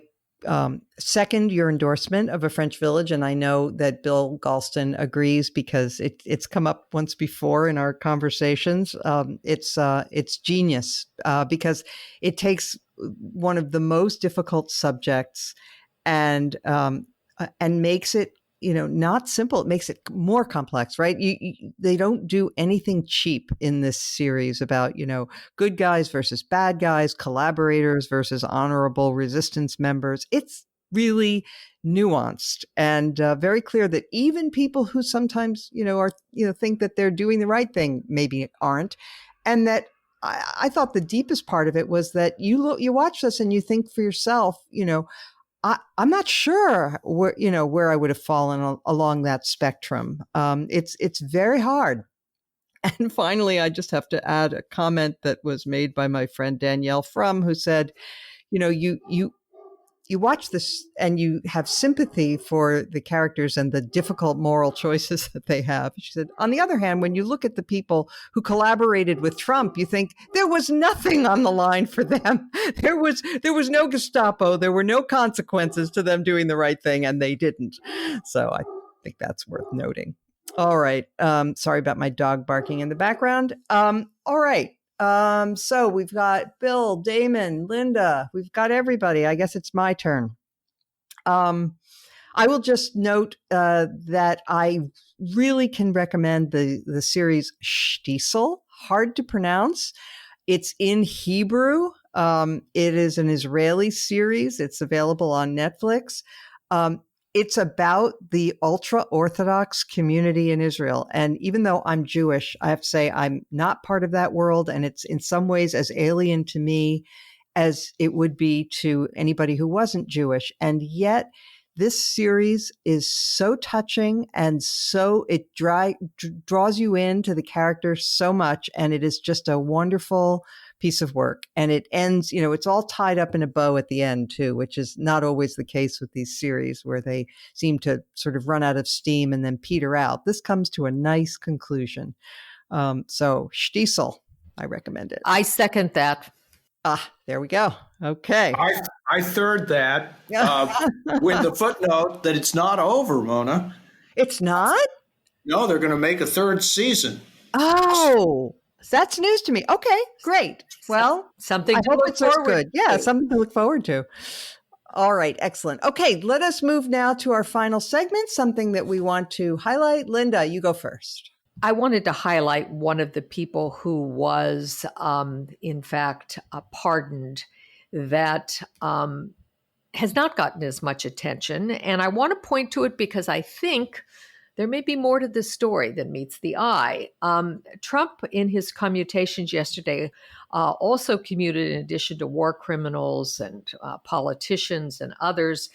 second your endorsement of A French Village, and I know that Bill Galston agrees, because it's come up once before in our conversations. It's genius because it takes one of the most difficult subjects and makes it, not simple. It makes it more complex, right? They don't do anything cheap in this series about, good guys versus bad guys, collaborators versus honorable resistance members. It's really nuanced and very clear that even people who sometimes, think that they're doing the right thing maybe aren't. And that I thought the deepest part of it was that you watch this and you think for yourself, I'm not sure where I would have fallen along that spectrum. It's very hard. And finally, I just have to add a comment that was made by my friend Danielle Frum, who said, you watch this and you have sympathy for the characters and the difficult moral choices that they have. She said, on the other hand, when you look at the people who collaborated with Trump, you think there was nothing on the line for them. There was no Gestapo. There were no consequences to them doing the right thing, and they didn't. So I think that's worth noting. All right. Sorry about my dog barking in the background. All right. So we've got Bill, Damon, Linda, we've got everybody. I guess it's my turn. I will just note that I really can recommend the series Shtisel, hard to pronounce. It's in Hebrew. It is an Israeli series. It's available on Netflix. It's about the ultra-Orthodox community in Israel. And even though I'm Jewish, I have to say I'm not part of that world. And it's in some ways as alien to me as it would be to anybody who wasn't Jewish. And yet this series is so touching, and so it draws you into the characters so much. And it is just a wonderful piece of work. And it ends, it's all tied up in a bow at the end too, which is not always the case with these series where they seem to sort of run out of steam and then peter out. This comes to a nice conclusion. So Shtisel, I recommend it.
I second that.
There we go. Okay.
I third that with the footnote that it's not over, Mona.
It's not?
No, they're going to make a third season.
Oh, that's news to me. Okay, great. Well,
something
I
to
hope
look
it's as
forward
good. Yeah,
to.
something to look forward to. All right, excellent. Okay, let us move now to our final segment, something that we want to highlight. Linda, you go first.
I wanted to highlight one of the people who was, in fact, pardoned that has not gotten as much attention. And I want to point to it because I think there may be more to this story than meets the eye. Trump, in his commutations yesterday, also commuted, in addition to war criminals and politicians and others,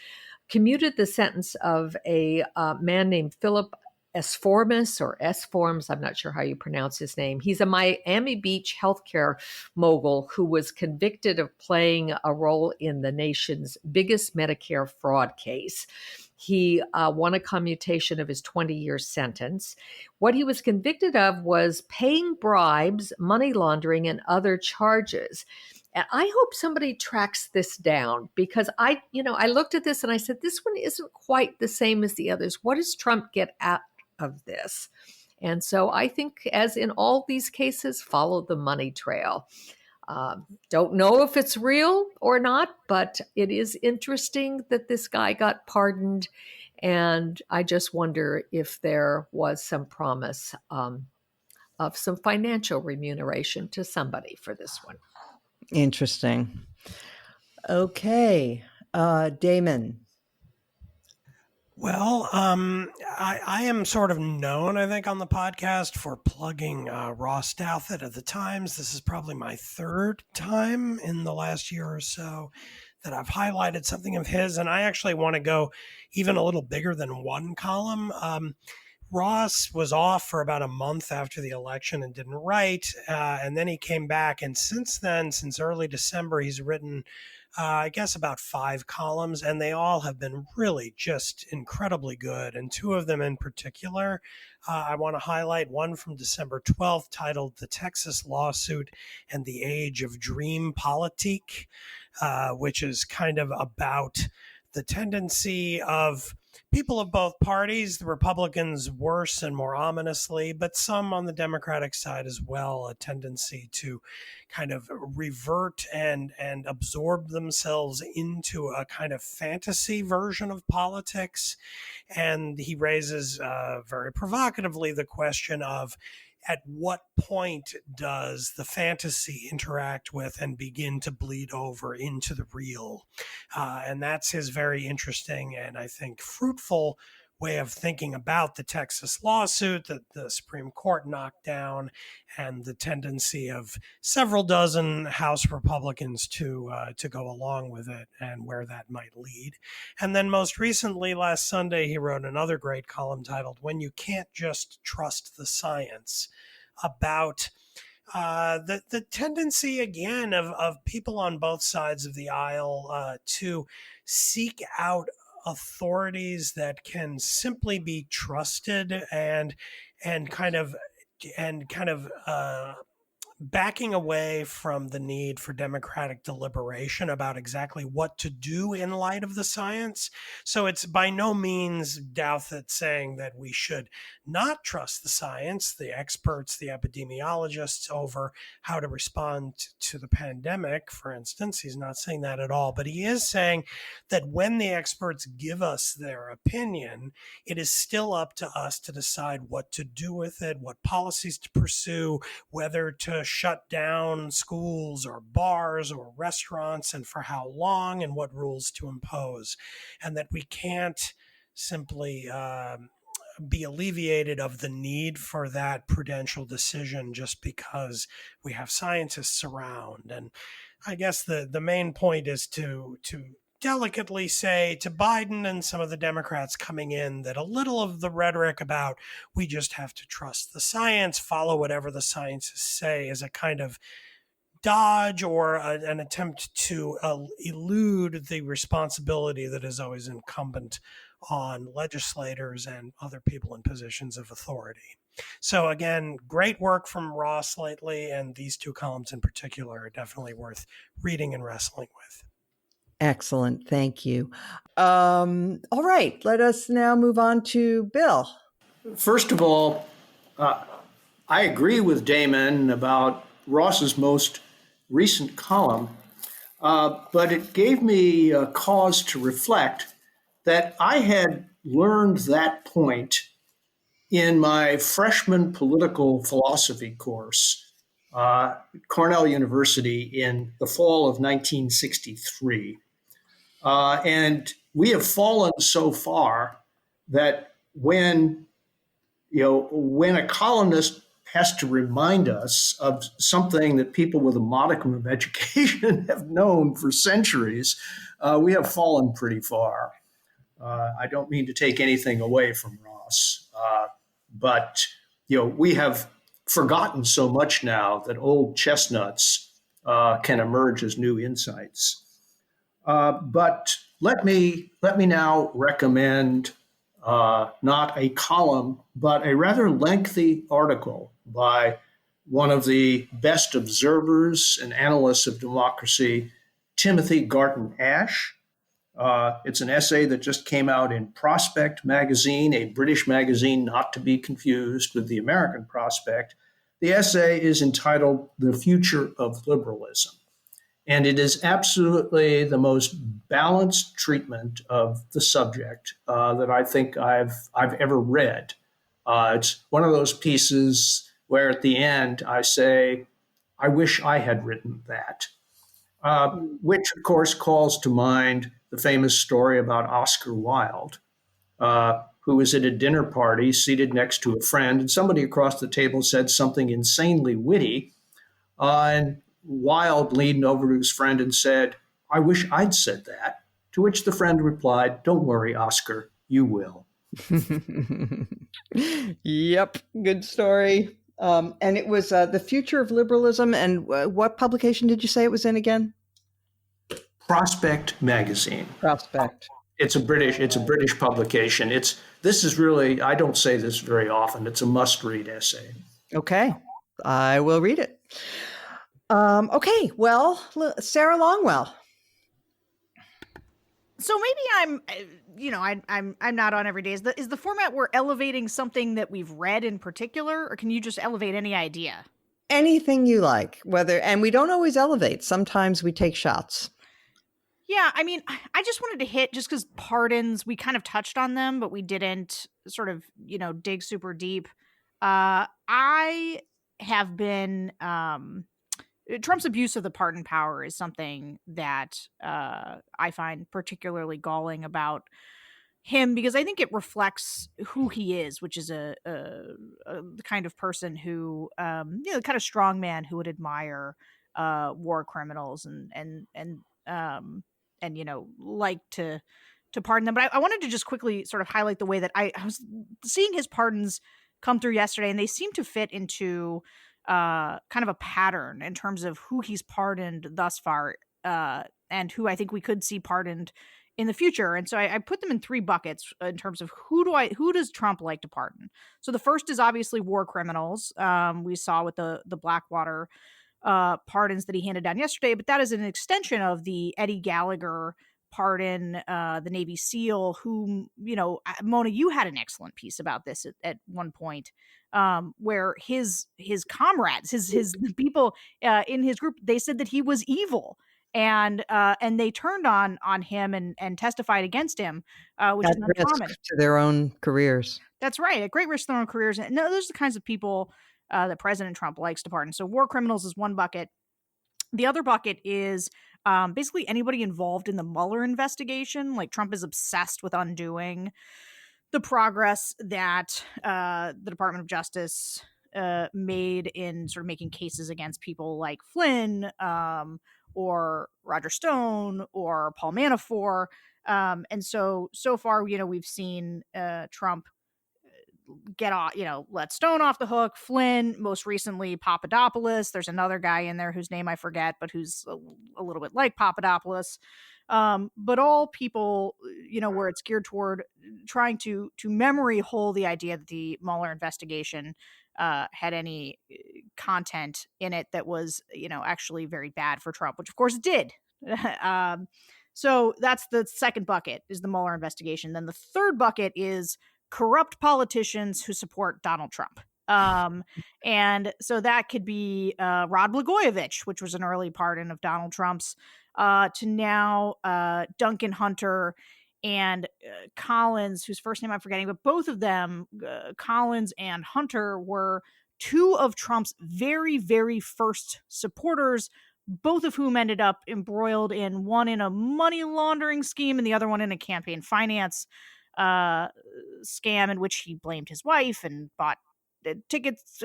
commuted the sentence of a man named Philip Esformas or Esforms. I'm not sure how you pronounce his name. He's a Miami Beach healthcare mogul who was convicted of playing a role in the nation's biggest Medicare fraud case. He won a commutation of his 20-year sentence. What he was convicted of was paying bribes, money laundering, and other charges. And I hope somebody tracks this down because I looked at this and I said, this one isn't quite the same as the others. What does Trump get out of this? And so I think, as in all these cases, follow the money trail. Don't know if it's real or not, but it is interesting that this guy got pardoned. And I just wonder if there was some promise of some financial remuneration to somebody for this one.
Interesting. Okay, Damon.
Well, I am sort of known, I think, on the podcast for plugging Ross Douthat of the Times. This is probably my third time in the last year or so that I've highlighted something of his, and I actually want to go even a little bigger than one column. Ross was off for about a month after the election and didn't write, and then he came back, and since then, since early December, he's written I guess about 5 columns, and they all have been really just incredibly good. And 2 of them in particular, I want to highlight one from December 12th titled The Texas Lawsuit and the Age of Dream Politique, which is kind of about the tendency of people of both parties, the Republicans worse and more ominously, but some on the Democratic side as well, a tendency to kind of revert and absorb themselves into a kind of fantasy version of politics. And he raises very provocatively the question of, at what point does the fantasy interact with and begin to bleed over into the real? And that's his very interesting and I think fruitful way of thinking about the Texas lawsuit that the Supreme Court knocked down and the tendency of several dozen House Republicans to go along with it and where that might lead. And then most recently, last Sunday, he wrote another great column titled When You Can't Just Trust the Science, about the tendency, again, of people on both sides of the aisle to seek out authorities that can simply be trusted and kind of backing away from the need for democratic deliberation about exactly what to do in light of the science. So it's by no means Douthat saying that we should not trust the science, the experts, the epidemiologists over how to respond to the pandemic, for instance. He's not saying that at all, but he is saying that when the experts give us their opinion, it is still up to us to decide what to do with it, what policies to pursue, whether to shut down schools or bars or restaurants and for how long and what rules to impose. And that we can't simply be alleviated of the need for that prudential decision just because we have scientists around. And I guess the main point is to delicately say to Biden and some of the Democrats coming in that a little of the rhetoric about we just have to trust the science, follow whatever the scientists say, is a kind of dodge or an attempt to elude the responsibility that is always incumbent on legislators and other people in positions of authority. So again, great work from Ross lately, and these 2 columns in particular are definitely worth reading and wrestling with.
Excellent. Thank you. All right. Let us now move on to Bill.
First of all, I agree with Damon about Ross's most recent column, but it gave me a cause to reflect that I had learned that point in my freshman political philosophy course at Cornell University in the fall of 1963. And we have fallen so far that when a columnist has to remind us of something that people with a modicum of education have known for centuries, we have fallen pretty far. I don't mean to take anything away from Ross, but we have forgotten so much now that old chestnuts can emerge as new insights. But let me now recommend not a column, but a rather lengthy article by one of the best observers and analysts of democracy, Timothy Garton Ash. It's an essay that just came out in Prospect magazine, a British magazine not to be confused with the American Prospect. The essay is entitled The Future of Liberalism. And it is absolutely the most balanced treatment of the subject that I think I've ever read. It's one of those pieces where at the end I say, I wish I had written that, which of course calls to mind the famous story about Oscar Wilde, who was at a dinner party seated next to a friend, and somebody across the table said something insanely witty, and Wilde leaned over to his friend and said, I wish I'd said that. To which the friend replied, don't worry, Oscar, you will.
Yep, good story. And it was The Future of Liberalism. And what publication did you say it was in again?
Prospect magazine.
Prospect.
It's a British publication. This is really, I don't say this very often. It's a must-read essay.
Okay, I will read it. Okay, well, Sarah Longwell.
So maybe I'm not on every day. Is the format we're elevating something that we've read in particular, or can you just elevate any idea?
Anything you like, and we don't always elevate. Sometimes we take shots.
Yeah, I mean, I just wanted to hit, just because pardons, we kind of touched on them, but we didn't sort of, dig super deep. I have been, Trump's abuse of the pardon power is something that I find particularly galling about him, because I think it reflects who he is, which is a kind of person who, the kind of strong man who would admire war criminals and like to pardon them. But I wanted to just quickly sort of highlight the way that I was seeing his pardons come through yesterday, and they seem to fit into kind of a pattern in terms of who he's pardoned thus far, and who I think we could see pardoned in the future. And so I put them in three buckets in terms of who does Trump like to pardon. So the first is obviously war criminals. We saw with the Blackwater pardons that he handed down yesterday, but that is an extension of the Eddie Gallagher pardon, the Navy SEAL, whom, Mona, you had an excellent piece about this at one point, where his comrades, the people in his group, they said that he was evil. And they turned on him and testified against him, which is uncommon.
To their own careers.
That's right, at great risk to their own careers. And those are the kinds of people that President Trump likes to pardon. So war criminals is one bucket. The other bucket is basically anybody involved in the Mueller investigation. Like, Trump is obsessed with undoing the progress that the Department of Justice made in sort of making cases against people like Flynn, or Roger Stone, or Paul Manafort. And so far, we've seen Trump get off, let Stone off the hook, Flynn, most recently Papadopoulos. There's another guy in there whose name I forget, but who's a little bit like Papadopoulos. But all people, where it's geared toward trying to memory hole the idea that the Mueller investigation had any content in it that was, actually very bad for Trump, which of course it did. So that's the second bucket, is the Mueller investigation. Then the third bucket is corrupt politicians who support Donald Trump. And so that could be Rod Blagojevich, which was an early pardon of Donald Trump's, to now Duncan Hunter and Collins, whose first name I'm forgetting, but both of them, Collins and Hunter, were two of Trump's very, very first supporters, both of whom ended up embroiled in one in a money laundering scheme and the other one in a campaign finance scam in which he blamed his wife and bought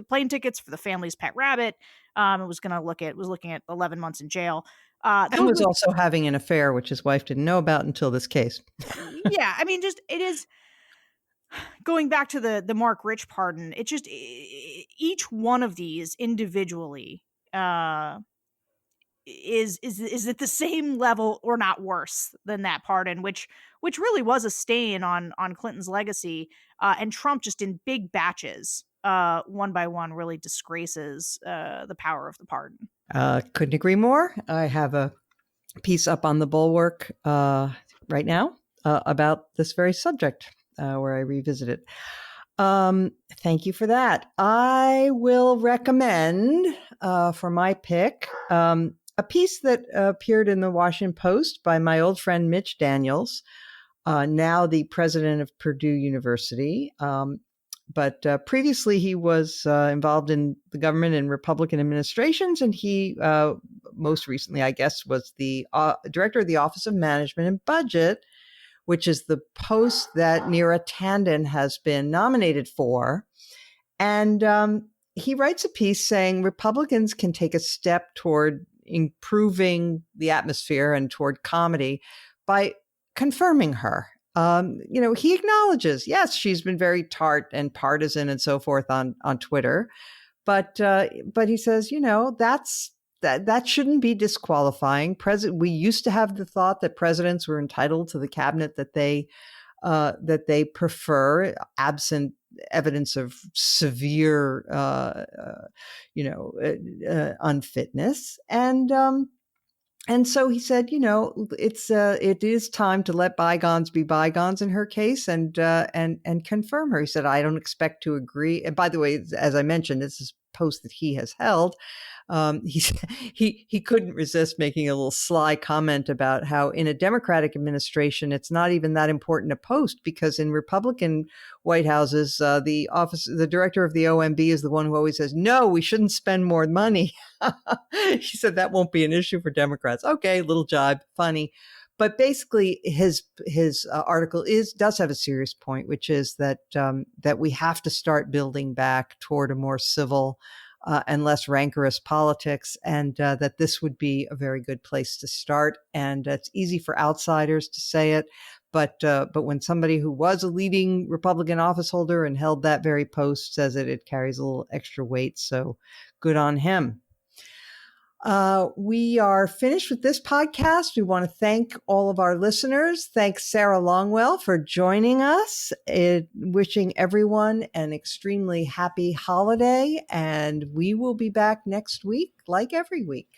plane tickets for the family's pet rabbit. It was looking at 11 months in jail.
And was also having an affair, which his wife didn't know about until this case.
Yeah, I mean, just it is going back to the Mark Rich pardon. It just each one of these individually is at the same level or not worse than that pardon, which really was a stain on Clinton's legacy. And Trump, just in big batches, one by one, really disgraces the power of the pardon.
Couldn't agree more. I have a piece up on the Bulwark right now about this very subject where I revisit it. Thank you for that. I will recommend for my pick a piece that appeared in the Washington Post by my old friend Mitch Daniels, now the president of Purdue University. But previously he was involved in the government and Republican administrations, and he most recently, I guess, was the director of the Office of Management and Budget, which is the post that Neera Tanden has been nominated for. And he writes a piece saying Republicans can take a step toward improving the atmosphere and toward comedy by confirming her. He acknowledges, yes, she's been very tart and partisan and so forth on Twitter, but he says, that shouldn't be disqualifying. We used to have the thought that presidents were entitled to the cabinet that they prefer, absent evidence of severe, unfitness. And so he said, it is time to let bygones be bygones in her case, and confirm her. He said, I don't expect to agree. And by the way, as I mentioned, this is a post that he has held. He couldn't resist making a little sly comment about how in a Democratic administration, it's not even that important a post, because in Republican White Houses, the director of the OMB is the one who always says, no, we shouldn't spend more money. He said that won't be an issue for Democrats. Okay, little jibe, funny. But basically, his article does have a serious point, which is that we have to start building back toward a more civil and less rancorous politics, and that this would be a very good place to start. And it's easy for outsiders to say it, but when somebody who was a leading Republican office holder and held that very post says it carries a little extra weight. So good on him. We are finished with this podcast. We want to thank all of our listeners. Thanks, Sarah Longwell, for joining us. Wishing everyone an extremely happy holiday, and we will be back next week, like every week.